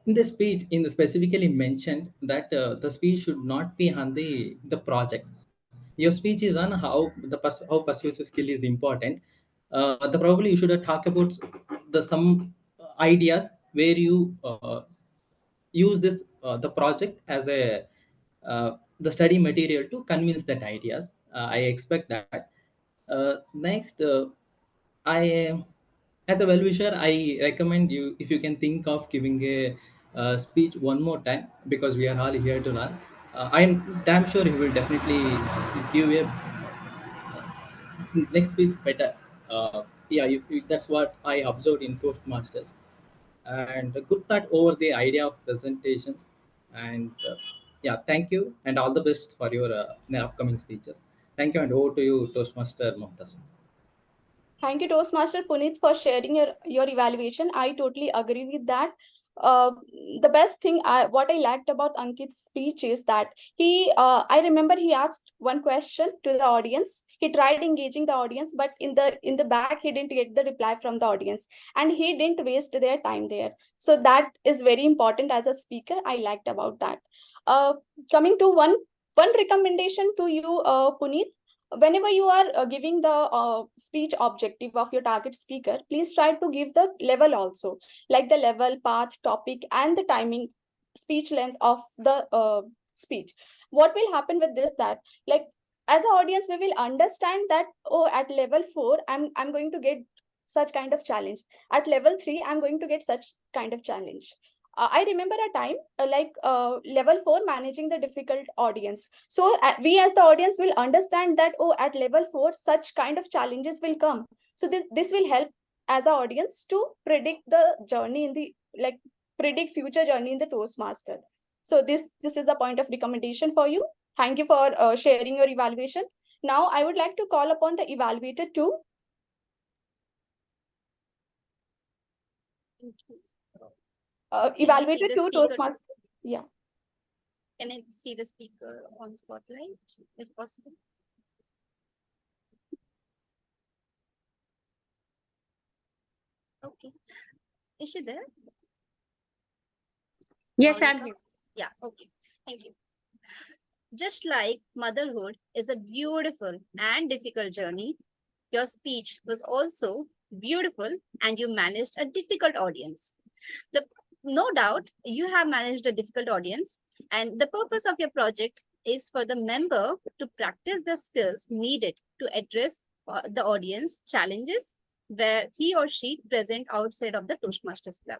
in the speech, in the specifically mentioned that the speech should not be on the project. Your speech is on how persuasive skill is important. The probably you should talk about the some ideas where you use this the project as a the study material to convince that ideas. I expect that. Next, I as a well-wisher, I recommend you if you can think of giving a speech one more time because we are all here to learn. I'm damn sure you will definitely give a next speech better. Yeah, that's what I observed in Toastmasters, and good that over the idea of presentations. And yeah, thank you and all the best for your upcoming speeches. Thank you, and over to you, Toastmaster Mamta. Thank you, Toastmaster Punith, for sharing your evaluation. I totally agree with that. The best thing what I liked about Ankit's speech is that I remember he asked one question to the audience. He tried engaging the audience, but in the back he didn't get the reply from the audience, and he didn't waste their time there. So that is very important as a speaker. I liked about that. Coming to one recommendation to you, Punith. Whenever you are giving the speech objective of your target speaker, please try to give the level also, like the level, path, topic, and the timing, speech length of the speech. What will happen with this, that like as an audience, we will understand that, oh, at level 4, I'm going to get such kind of challenge. At level 3, I'm going to get such kind of challenge. I remember a time level 4 managing the difficult audience. So we as the audience will understand that, oh, at level 4, such kind of challenges will come. So this will help as an audience to predict the journey in the, predict future journey in the Toastmaster. So this is the point of recommendation for you. Thank you for sharing your evaluation. Now I would like to call upon the evaluator too. Evaluator to Toastmaster. Yeah. Can I see the speaker on spotlight, if possible? Okay. Is she there? Yes, Monica? I'm here. Yeah, okay. Thank you. Just like motherhood is a beautiful and difficult journey, your speech was also beautiful and you managed a difficult audience. No doubt you have managed a difficult audience, and the purpose of your project is for the member to practice the skills needed to address the audience challenges where he or she present outside of the Toastmasters Club.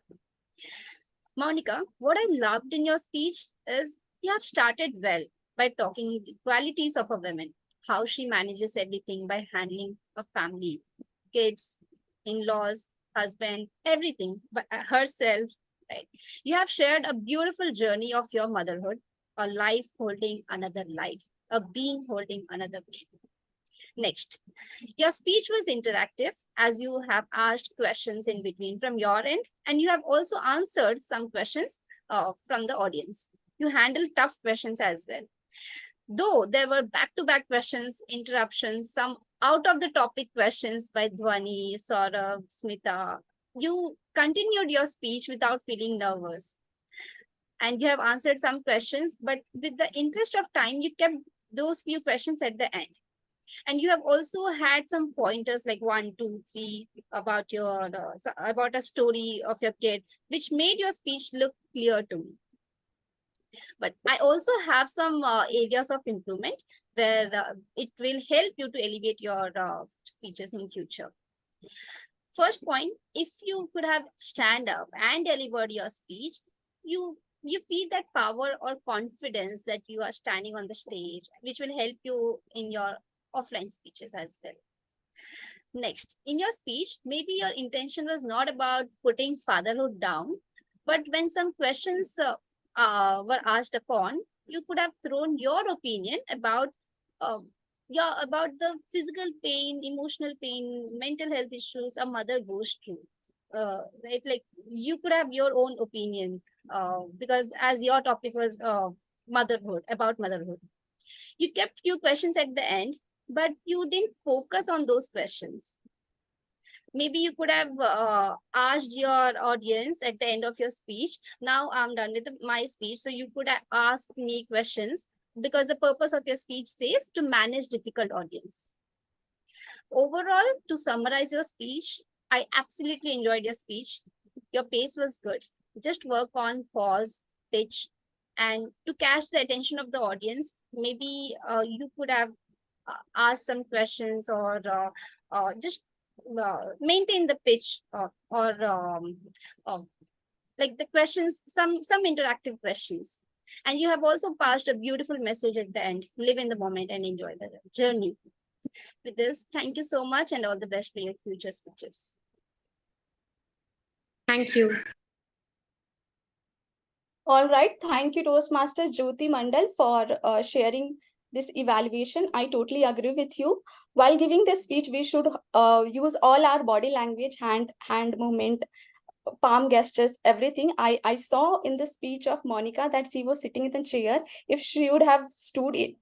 Monica, what I loved in your speech is you have started well by talking the qualities of a woman, how she manages everything by handling a family, kids, in-laws, husband, everything, but herself, right? You have shared a beautiful journey of your motherhood, a life holding another life, a being holding another being. Next, your speech was interactive as you have asked questions in between from your end, and you have also answered some questions from the audience. You handled tough questions as well. Though there were back-to-back questions, interruptions, some out of the topic questions by Dhwani, Saurabh, Smita, you continued your speech without feeling nervous. And you have answered some questions, but with the interest of time, you kept those few questions at the end. And you have also had some pointers like 1, 2, 3 about your about a story of your kid, which made your speech look clear to me. But I also have some areas of improvement where it will help you to elevate your speeches in future. First point, if you could have stand up and delivered your speech, you feel that power or confidence that you are standing on the stage, which will help you in your offline speeches as well. Next, in your speech, maybe your intention was not about putting fatherhood down, but when some questions were asked upon, you could have thrown your opinion about the physical pain, emotional pain, mental health issues a mother goes through. Right, like you could have your own opinion because as your topic was motherhood, about motherhood. You kept few questions at the end, but you didn't focus on those questions. Maybe you could have asked your audience at the end of your speech, now I'm done with my speech, so you could have asked me questions because the purpose of your speech says to manage difficult audience. Overall, to summarize your speech, I absolutely enjoyed your speech. Your pace was good. Just work on pause, pitch, and to catch the attention of the audience, maybe you could have asked some questions or just maintain the pitch like the questions, some interactive questions. And you have also passed a beautiful message at the end. Live in the moment and enjoy the journey. With this, thank you so much and all the best for your future speeches. Thank you. All right. Thank you, Toastmaster Jyoti Mandal, for sharing this evaluation. I totally agree with you. While giving this speech, we should use all our body language, hand movement, palm gestures, everything. I saw in the speech of Monica that she was sitting in the chair. If she would have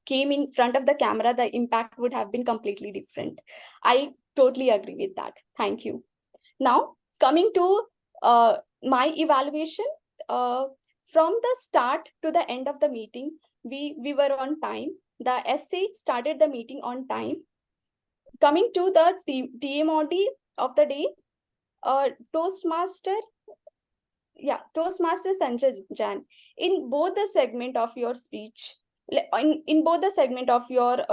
came in front of the camera, the impact would have been completely different. I totally agree with that. Thank you. Now, coming to my evaluation, from the start to the end of the meeting, we were on time. The essay started the meeting on time. Coming to the TMOD of the day, Toastmaster Sanjay, in both the segment of your speech, in both the segment of your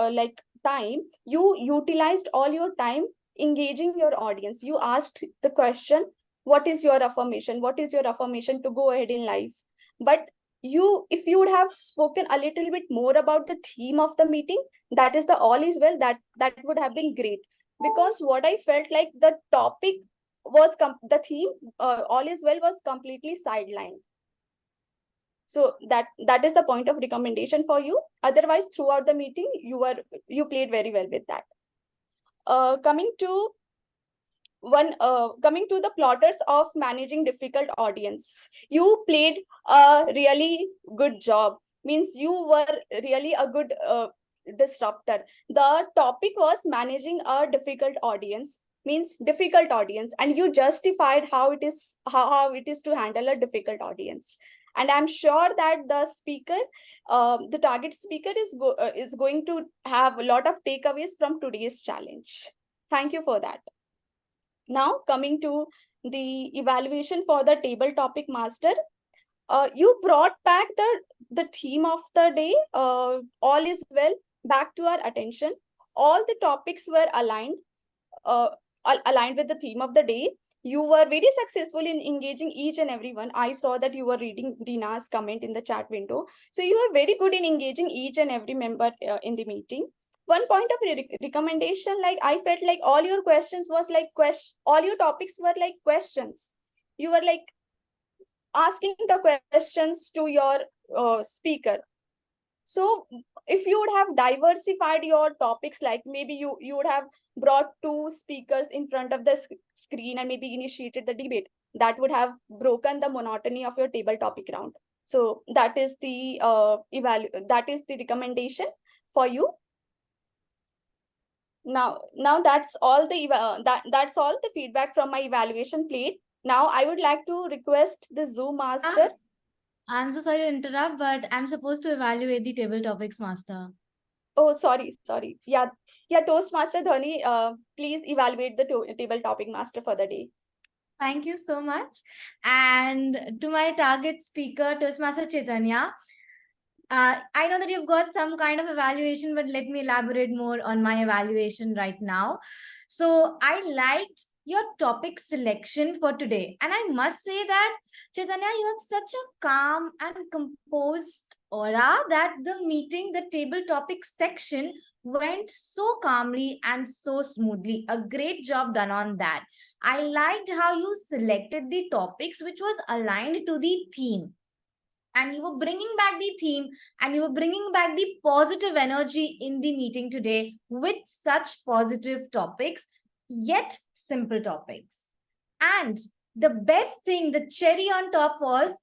time, you utilized all your time engaging your audience. You asked the question, what is your affirmation? What is your affirmation to go ahead in life? But if you would have spoken a little bit more about the theme of the meeting, that is the all is well, that would have been great. Because what I felt like, the topic was the theme, all is well, was completely sidelined. So that is the point of recommendation for you. Otherwise, throughout the meeting, you played very well with that. Coming to the plotters of managing difficult audience, you played a really good job. Means you were really a good disruptor. The topic was managing a difficult audience, means difficult audience, and you justified how it is to handle a difficult audience. And I'm sure that the speaker, the target speaker, is going to have a lot of takeaways from today's challenge. Thank you for that. Now, coming to the evaluation for the table topic master, you brought back the theme of the day, all is well, back to our attention. All the topics were aligned with the theme of the day. You were very successful in engaging each and everyone. I saw that you were reading Dina's comment in the chat window. So you were very good in engaging each and every member in the meeting. One point of recommendation, like I felt like all your questions was like all your topics were like questions. You were like asking the questions to your speaker. So if you would have diversified your topics, like maybe you would have brought two speakers in front of the screen and maybe initiated the debate, that would have broken the monotony of your table topic round. So that is the recommendation for you. Now that's all that's all the feedback from my evaluation plate. Now I would like to request the Zoom master. I'm so sorry to interrupt, but I'm supposed to evaluate the table topics master. Oh, sorry. Yeah, Toastmaster Dhwani, please evaluate the table topic master for the day. Thank you so much. And to my target speaker, Toastmaster Chaitanya, I know that you've got some kind of evaluation, but let me elaborate more on my evaluation right now. So I liked your topic selection for today. And I must say that, Chaitanya, you have such a calm and composed aura that the table topic section went so calmly and so smoothly. A great job done on that. I liked how you selected the topics which was aligned to the theme. And you were bringing back the theme and you were bringing back the positive energy in the meeting today with such positive topics, yet simple topics. And the best thing, the cherry on top was,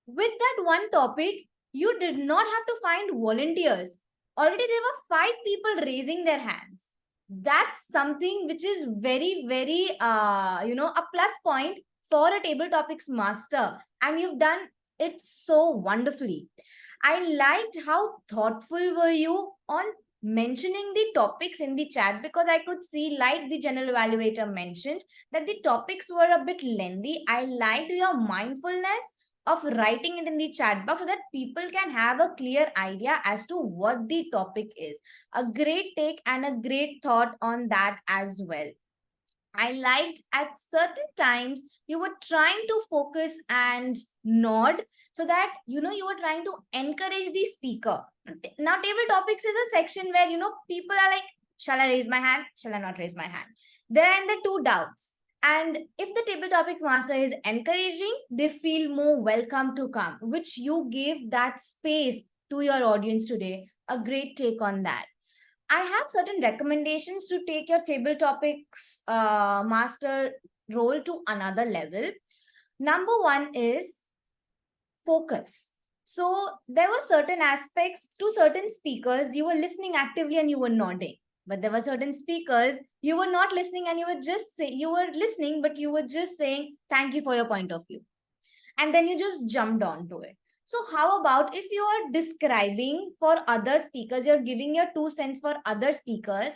with that one topic, you did not have to find volunteers. Already there were 5 people raising their hands. That's something which is very, very, a plus point for a table topics master. And you've done it so wonderfully. I liked how thoughtful were you on mentioning the topics in the chat, because I could see, like the general evaluator mentioned, that the topics were a bit lengthy. I liked your mindfulness of writing it in the chat box so that people can have a clear idea as to what the topic is. A great take and a great thought on that as well. I liked at certain times you were trying to focus and nod so that, you were trying to encourage the speaker. Now, table topics is a section where, people are like, shall I raise my hand? Shall I not raise my hand? There are the two doubts. And if the table topic master is encouraging, they feel more welcome to come, which you gave that space to your audience today. A great take on that. I have certain recommendations to take your table topics master role to another level. Number one is focus. So there were certain aspects to certain speakers, you were listening actively and you were nodding. But there were certain speakers, you were not listening and you were listening, but you were just saying, thank you for your point of view. And then you just jumped onto it. So how about if you are describing for other speakers, you're giving your 2 cents for other speakers,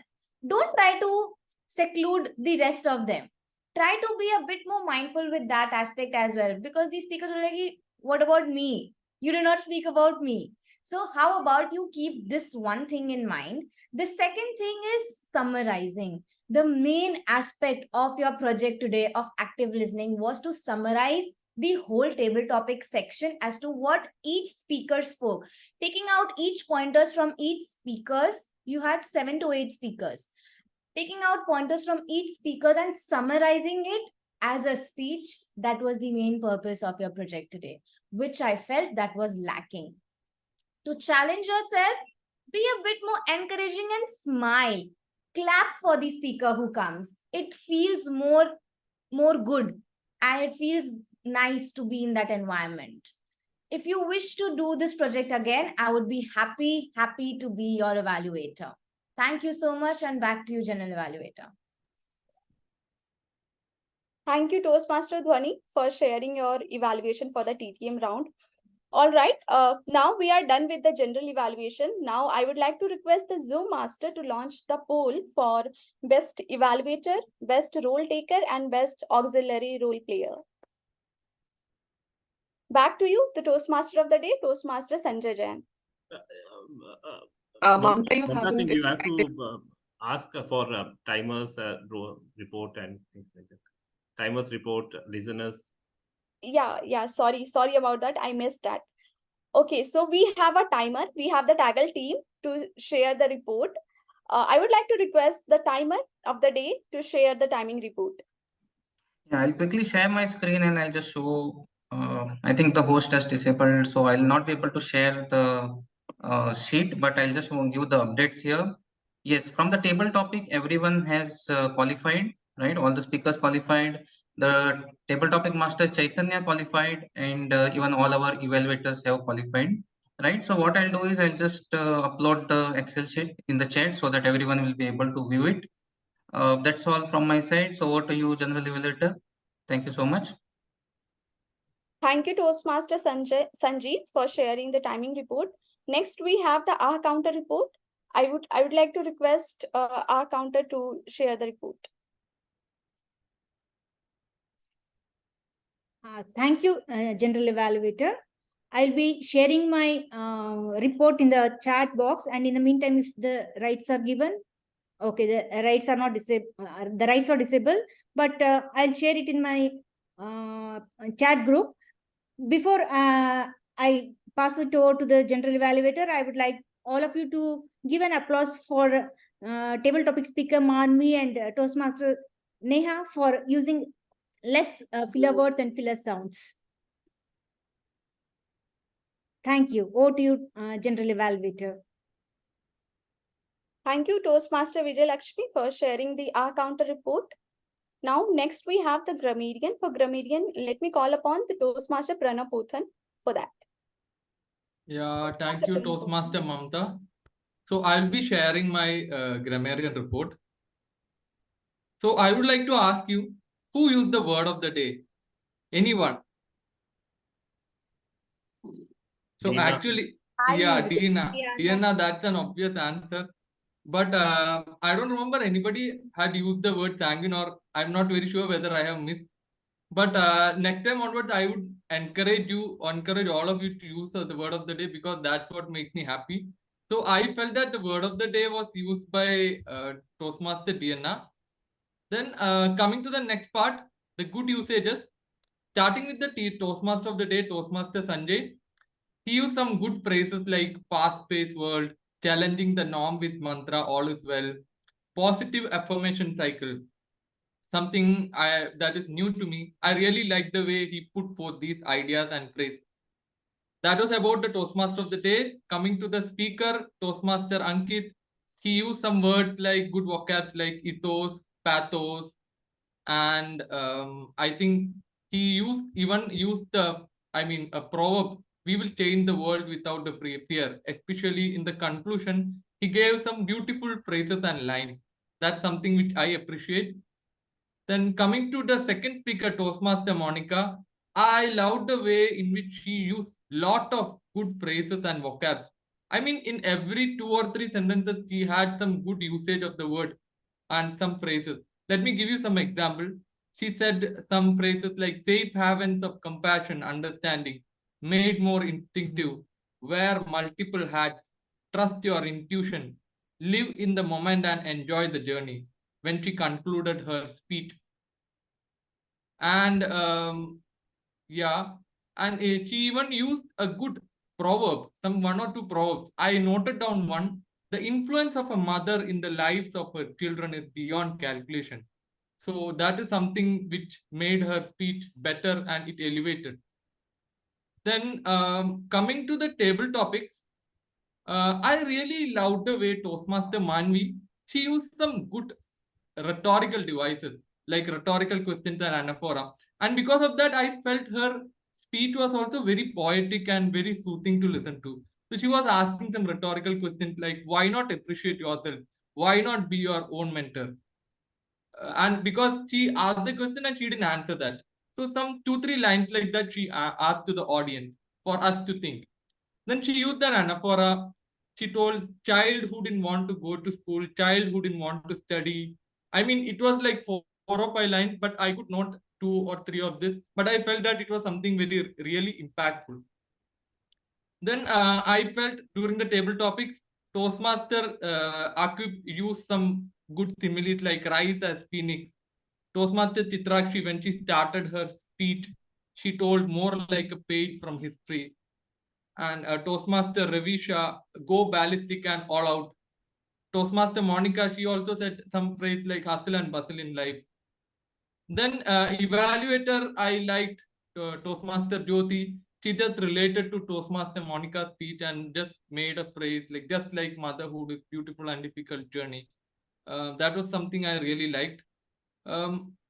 don't try to seclude the rest of them. Try to be a bit more mindful with that aspect as well, because these speakers are like, what about me? You did not speak about me. So how about you keep this one thing in mind? The second thing is summarizing. The main aspect of your project today of active listening was to summarize the whole table topic section as to what each speaker spoke. Taking out each pointers from each speakers, you had 7 to 8 speakers. Taking out pointers from each speaker and summarizing it as a speech, that was the main purpose of your project today, which I felt that was lacking. To challenge yourself, be a bit more encouraging and smile. Clap for the speaker who comes. It feels more good and it feels nice to be in that environment. If you wish to do this project again, I would be happy to be your evaluator. Thank you so much, and back to you, General Evaluator. Thank you, Toastmaster Dhwani, for sharing your evaluation for the TTM round. All right, now we are done with the general evaluation. Now I would like to request the Zoom master to launch the poll for best evaluator, best role taker, and best auxiliary role player. Back to you, the Toastmaster of the day, Toastmaster Sanjay Jain. Mamta, you Mamta haven't Singh, you have to ask for timers report and things like that. Timers report, listeners. Yeah, sorry about that. I missed that. Okay, so we have a timer. We have the Taggle team to share the report. I would like to request the timer of the day to share the timing report. Yeah, I'll quickly share my screen and I'll just show. I think the host has disabled, so I'll not be able to share the sheet, but I'll just give the updates here. Yes, from the table topic, everyone has qualified, right? All the speakers qualified. The table topic master Chaitanya qualified, and even all our evaluators have qualified, right? So what I'll do is I'll just upload the Excel sheet in the chat so that everyone will be able to view it. That's all from my side. So over to you, General Evaluator. Thank you so much. Thank you, Toastmaster Sanjeet, for sharing the timing report. Next, we have the R counter report. I would like to request R counter to share the report. Thank you, General Evaluator. I'll be sharing my report in the chat box, and in the meantime, if the rights are given, okay, the rights are not disabled. The rights are disabled, but I'll share it in my chat group. Before I pass it over to the General Evaluator, I would like all of you to give an applause for table topic speaker Manvi and Toastmaster Neha for using less filler words and filler sounds. Thank you. Over to you, General Evaluator. Thank you, Toastmaster Vijayalakshmi, for sharing the R counter report. Now, next we have the Grammarian. For Grammarian, let me call upon the Toastmaster Pranav Pothan for that. Yeah, thank you, Toastmaster Mamta. So I'll be sharing my Grammarian report. So I would like to ask you, who used the word of the day? Anyone? So Dina. Actually, Dina, that's an obvious answer. But I don't remember anybody had used the word sanguine, or I'm not very sure whether I have missed. But next time onwards, I would encourage all of you to use the word of the day, because that's what makes me happy. So I felt that the word of the day was used by Toastmaster Diana. Then coming to the next part, the good usages, starting with the Toastmaster of the day, Toastmaster Sanjay. He used some good phrases like fast-paced world, challenging the norm with mantra, all is well, positive affirmation cycle, something that is new to me. I really like the way he put forth these ideas and phrases. That was about the Toastmaster of the day. Coming to the speaker, Toastmaster Ankit, he used some words like good vocabs like ethos, pathos, and I think he used a proverb, we will change the world without the fear. Especially in the conclusion, he gave some beautiful phrases and lines. That's something which I appreciate. Then coming to the second speaker, Toastmaster Monica, I loved the way in which she used lot of good phrases and vocabs. I mean, in every 2 or 3 sentences, she had some good usage of the word and some phrases. Let me give you some example. She said some phrases like safe havens of compassion, understanding, made more instinctive, wear multiple hats, trust your intuition, live in the moment and enjoy the journey, when she concluded her speech. And yeah, and she even used a good proverb, some 1 or 2 proverbs. I noted down one. The influence of a mother in the lives of her children is beyond calculation. So that is something which made her speech better and it elevated. Then coming to the table topics, I really loved the way Toastmaster Manvi, she used some good rhetorical devices like rhetorical questions and anaphora. And because of that, I felt her speech was also very poetic and very soothing to listen to. So she was asking some rhetorical questions like, why not appreciate yourself? Why not be your own mentor? And because she asked the question and she didn't answer that. So some 2-3 lines like that she asked to the audience for us to think. Then she used an anaphora. She told child who didn't want to go to school, child who didn't want to study. I mean, it was like 4 or 5 lines, but I could note 2 or 3 of this. But I felt that it was something very really impactful. Then I felt during the table topics, Toastmaster Akib used some good similes like rise as phoenix. Toastmaster Chitrakshi, when she started her speech, she told more like a page from history. And Toastmaster Ravisha, go ballistic and all out. Toastmaster Monica, she also said some phrase like hustle and bustle in life. Then Evaluator, I liked Toastmaster Jyoti. She just related to Toastmaster Monica's speech and just made a phrase like just like motherhood is beautiful and difficult journey. That was something I really liked.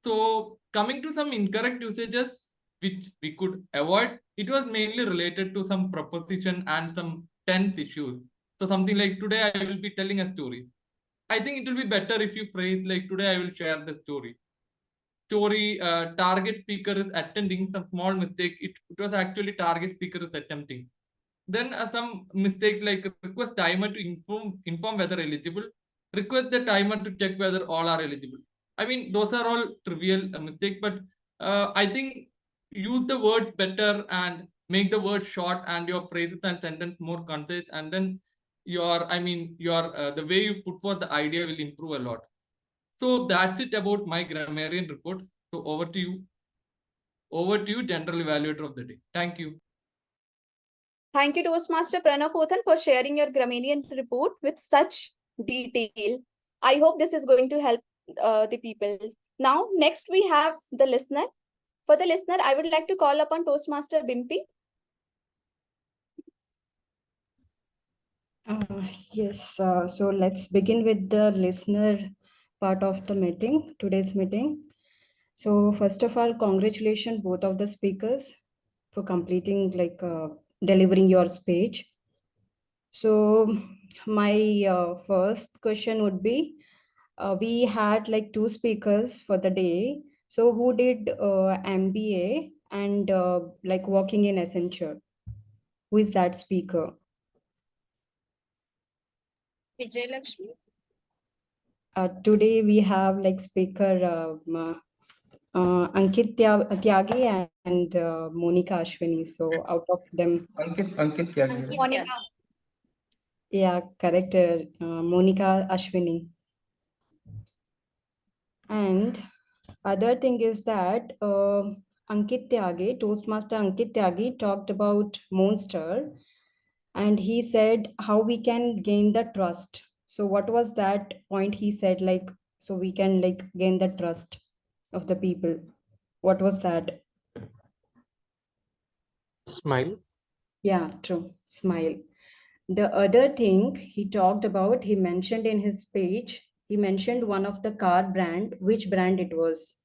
So coming to some incorrect usages which we could avoid, it was mainly related to some proposition and some tense issues. So something like today I will be telling a story. I think it will be better if you phrase like today I will share the story. Story target speaker is attending, some small mistake. It was actually target speaker is attempting. Then some mistake like request timer to inform whether eligible, request the timer to check whether all are eligible. I mean, those are all trivial mistakes, but I think use the words better and make the words short and your phrases and sentence more concise, and then your the way you put forth the idea will improve a lot. So that's it about my grammarian report. So over to you. Over to you, general evaluator of the day. Thank you. Thank you, Toastmaster Pranav Pothan, for sharing your grammarian report with such detail. I hope this is going to help the people. Now, next we have the listener. For the listener, I would like to call upon Toastmaster Bimpy. Yes, so let's begin with the listener part of the meeting, today's meeting. So first of all, congratulations both of the speakers for completing delivering your speech. So my first question would be, we had like 2 speakers for the day. So who did MBA and like working in Accenture? Who is that speaker? Vijayalakshmi. Today we have like speaker Ankit Tyagi and Monica Ashwini. So out of them, Ankit Tyagi. Monica. Yeah, correct. Monica Ashwini. And other thing is that Ankit Tyagi, Toastmaster Ankit Tyagi talked about Monster, and he said how we can gain the trust. So what was that point he said, like, so we can like gain the trust of the people? What was that? Smile. Yeah, true. Smile. The other thing he talked about, he mentioned in his speech, he mentioned one of the car brand, which brand it was.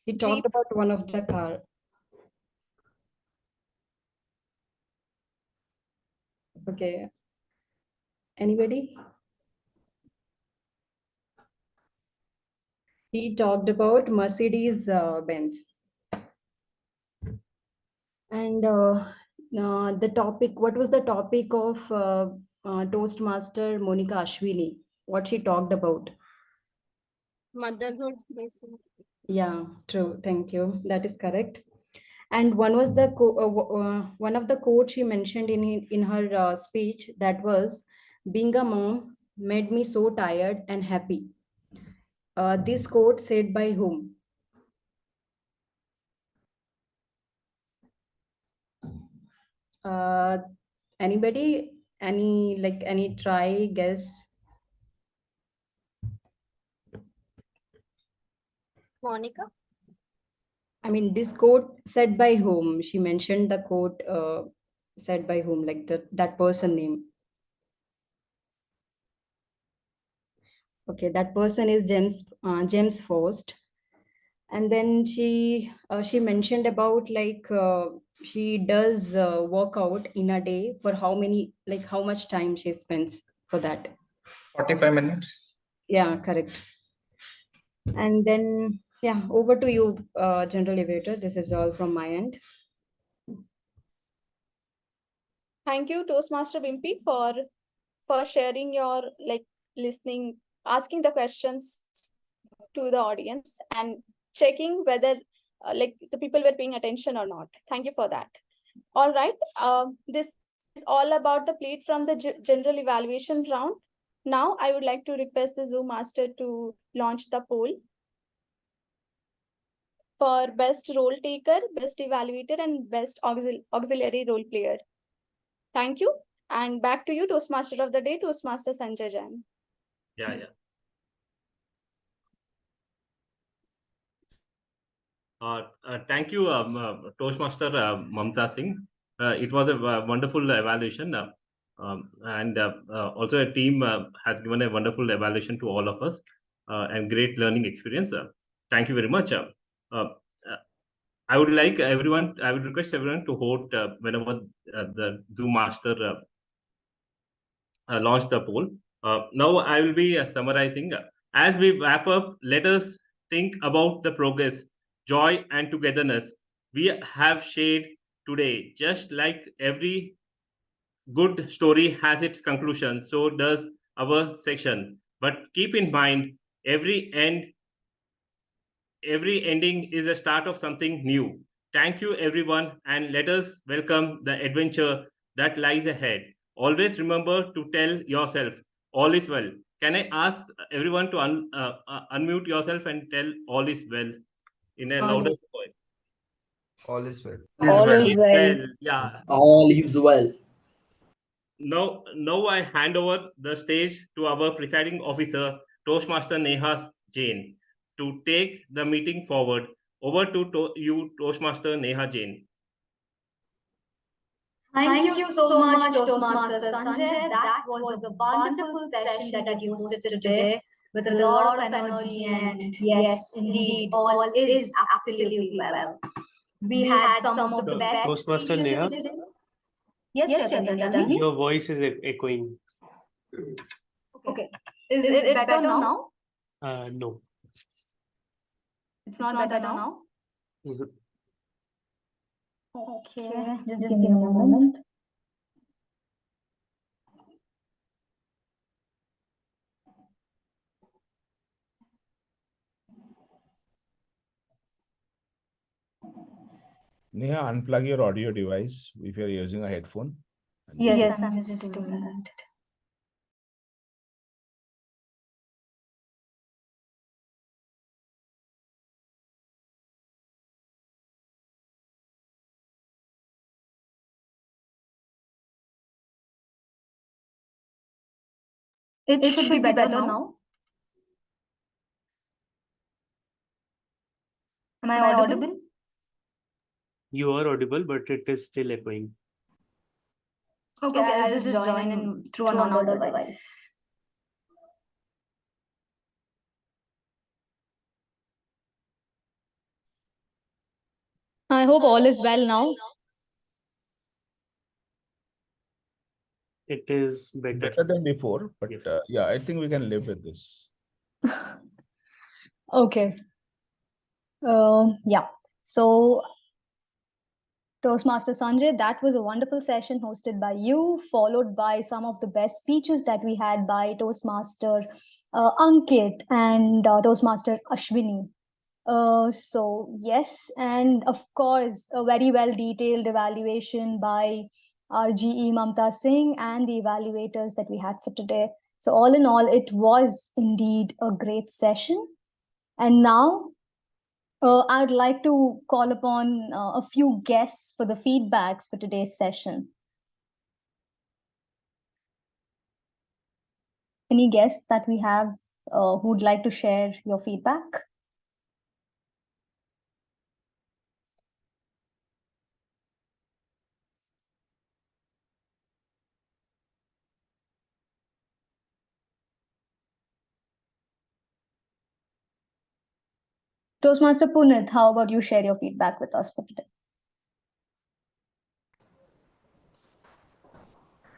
He talked about one of the car. Okay. Anybody? He talked about Mercedes Benz. And the topic, what was the topic of Toastmaster Monica Ashwini? What she talked about? Motherhood, basically. Yeah, true. Thank you. That is correct. And one was the one of the quotes she mentioned in her speech, that was, "Being a mom made me so tired and happy." This quote said by whom? Anybody? Any try, guess? Monica? I mean, this quote said by whom? She mentioned the quote said by whom, like that person name. Okay, that person is James Faust. And then she mentioned about she does work out in a day for how much time she spends for that. 45 minutes. Yeah, correct. And then, yeah, over to you, General Evaluator. This is all from my end. Thank you, Toastmaster Bimpy, for sharing your listening, asking the questions to the audience and checking whether the people were paying attention or not. Thank you for that. All right. This is all about the plate from the general evaluation round. Now I would like to request the Zoom master to launch the poll for best role taker, best evaluator, and best auxiliary role player. Thank you. And back to you, Toastmaster of the day, Toastmaster Sanjay Jain. Yeah. Thank you, Toastmaster Mamta Singh. It was a wonderful evaluation. And also a team has given a wonderful evaluation to all of us and great learning experience. Thank you very much. I would request everyone to vote whenever the Zoom Master launch the poll. Now I will be summarizing. As we wrap up, let us think about the progress, joy, and togetherness we have shared today. Just like every good story has its conclusion, so does our section. But keep in mind, every ending is the start of something new. Thank you, everyone, and let us welcome the adventure that lies ahead. Always remember to tell yourself, all is well. Can I ask everyone to unmute yourself and tell all is well in a louder voice? All is well. All is well. Yeah. All is well. Now I hand over the stage to our presiding officer, Toastmaster Neha Jain, to take the meeting forward. Over to you, Toastmaster Neha Jain. Thank you so much, Toastmaster Sanjay. That was a wonderful session that you hosted today with a lot of energy, and yes, indeed, all is absolutely well. We had some of the best Toastmaster speeches Neha? today. Yes, Chaitanya, tell me. Your voice is echoing. Okay. Is it better now? No. It's not better now? Mhm. Okay, just give me a moment. Neha, unplug your audio device if you're using a headphone. Yes, I'm just doing that. It should be better now. Am I audible? You are audible, but it is still echoing. Okay, I'll just join in through another device. I hope all is well now. It is better. Better than before, but yeah, I think we can live with this. Okay. Yeah. So, Toastmaster Sanjay, that was a wonderful session hosted by you, followed by some of the best speeches that we had by Toastmaster Ankit and Toastmaster Ashwini. So yes, and of course, a very well detailed evaluation by our GE Mamta Singh and the evaluators that we had for today. So all in all, it was indeed a great session. And now I'd like to call upon a few guests for the feedbacks for today's session. Any guests that we have who'd like to share your feedback? Toastmaster Punith, how about you share your feedback with us for today?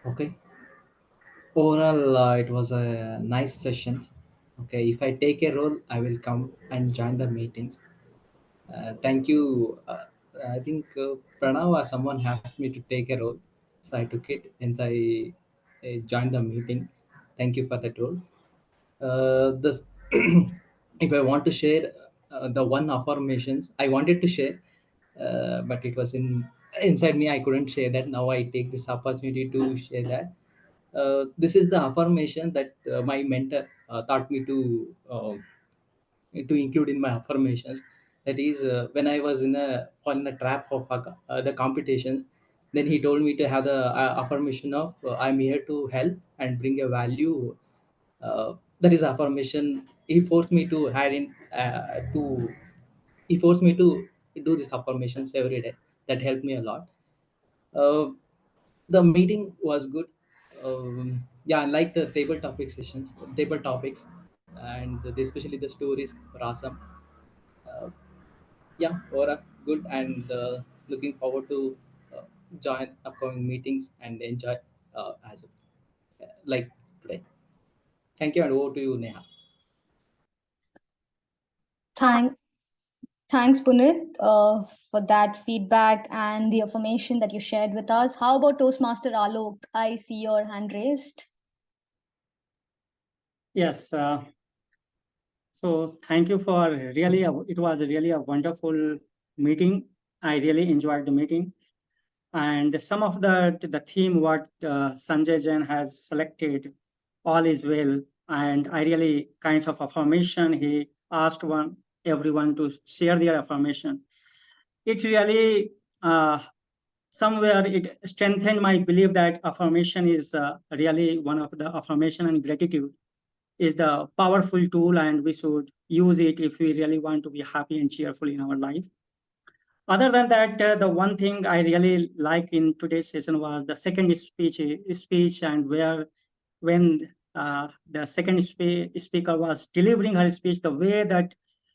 Okay. Overall, it was a nice session. Okay, if I take a role, I will come and join the meetings. Thank you. I think Pranav or someone asked me to take a role, so I took it and I joined the meeting. Thank you for that role. This, if I want to share the one affirmations I wanted to share, but it was inside me. I couldn't share that. Now I take this opportunity to share that. This is the affirmation that my mentor taught me to include in my affirmations. That is, when I was in the trap of the competitions, then he told me to have the affirmation of I'm here to help and bring a value. That is affirmation. He forced me to add in to. He forced me to do these affirmations every day. That helped me a lot. Uh, the meeting was good. Yeah, I like the table topic sessions, table topics, and especially the stories were awesome. Uh, yeah, overall good, and looking forward to join upcoming meetings and enjoy as like today. Thank you, and over to you, Neha. Thanks, Punith, for that feedback and the affirmation that you shared with us. How about Toastmaster Alok? I see your hand raised. Yes. So thank you for it was really a wonderful meeting. I really enjoyed the meeting. And some of the theme what Sanjay Jain has selected, all is well. And I really kinds of affirmation he asked everyone to share their affirmation. It really somewhere it strengthened my belief that affirmation is really one of the affirmation, and gratitude is the powerful tool, and we should use it if we really want to be happy and cheerful in our life. Other than that, the one thing I really like in today's session was the second speech, and when the second speaker was delivering her speech, the way that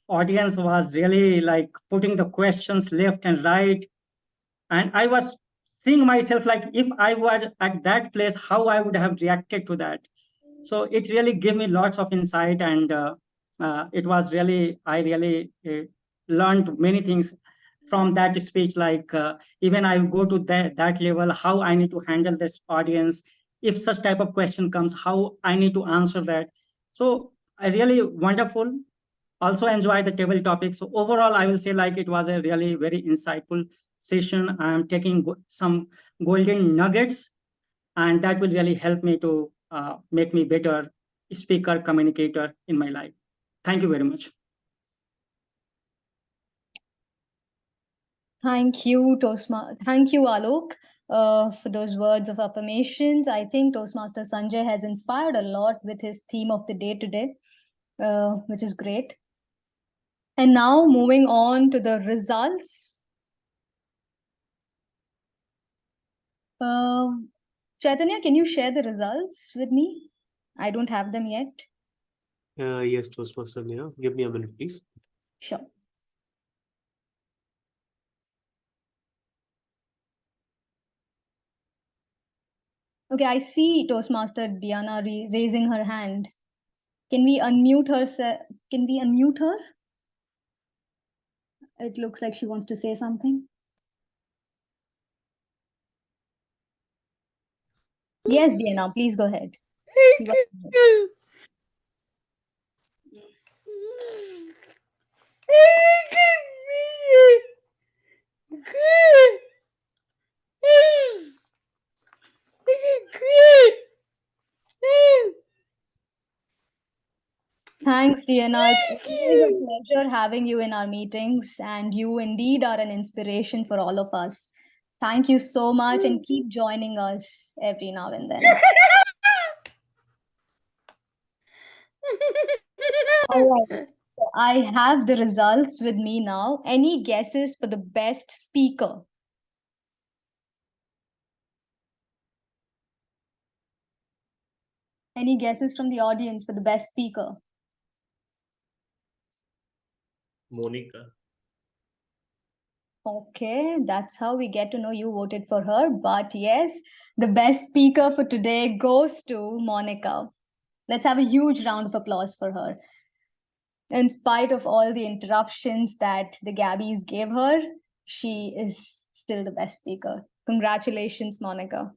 audience was really like putting the questions left and right, and I was seeing myself like if I was at that place, how I would have reacted to that. So it really gave me lots of insight, and it was really I really learned many things from that speech. Like even I go to that level, how I need to handle this audience if such type of question comes, how I need to answer that. So I really wonderful. Also enjoy the table topic. So overall, I will say like it was a really very insightful session. I am taking some golden nuggets, and that will really help me to make me better speaker, communicator in my life. Thank you very much. Thank you, Thank you, Alok, for those words of affirmations. I think Toastmaster Sanjay has inspired a lot with his theme of the day today, which is great. And now moving on to the results. Chaitanya, can you share the results with me? I don't have them yet. Yes, Toastmaster Neha. Give me a minute, please. Sure. Okay, I see Toastmaster Diana raising her hand. Can we unmute her? Can we unmute her? It looks like she wants to say something. Yes, Diana, please go ahead. Thanks, Diana. It's always a pleasure having you in our meetings, and you indeed are an inspiration for all of us. Thank you so much, and keep joining us every now and then. All right. So I have the results with me now. Any guesses for the best speaker? Any guesses from the audience for the best speaker? Monica. Okay, that's how we get to know you voted for her. But yes, the best speaker for today goes to Monica. Let's have a huge round of applause for her. In spite of all the interruptions that the Gabbys gave her, she is still the best speaker. Congratulations, Monica.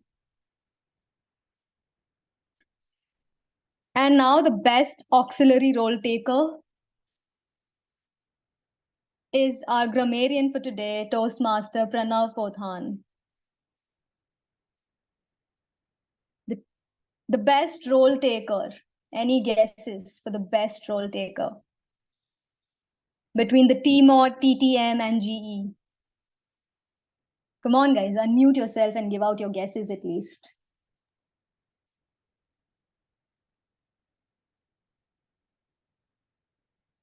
And now the best auxiliary role taker is our grammarian for today, Toastmaster Pranav Pothan. The best role taker. Any guesses for the best role taker? Between the TMOD, TTM, and GE. Come on, guys, unmute yourself and give out your guesses at least.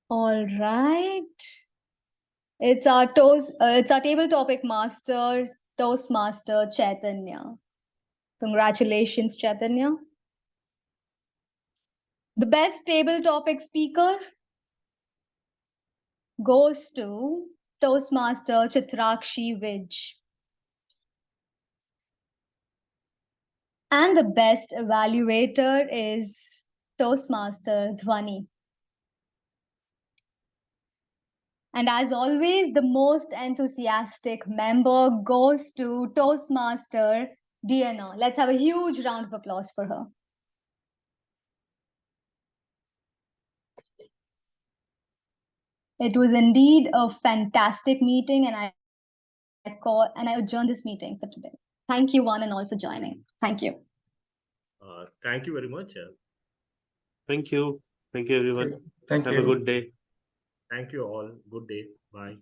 All right. It's our table topic master, Toastmaster Chaitanya. Congratulations, Chaitanya. The best table topic speaker goes to Toastmaster Chitrakshi Vij. And the best evaluator is Toastmaster Dhwani. And as always, the most enthusiastic member goes to Toastmaster Diana. Let's have a huge round of applause for her. It was indeed a fantastic meeting, and I adjourn this meeting for today. Thank you one and all for joining. Thank you. Thank you very much. Thank you. Thank you, everyone. Thank Have you. a good day. Thank you all. Good day. Bye.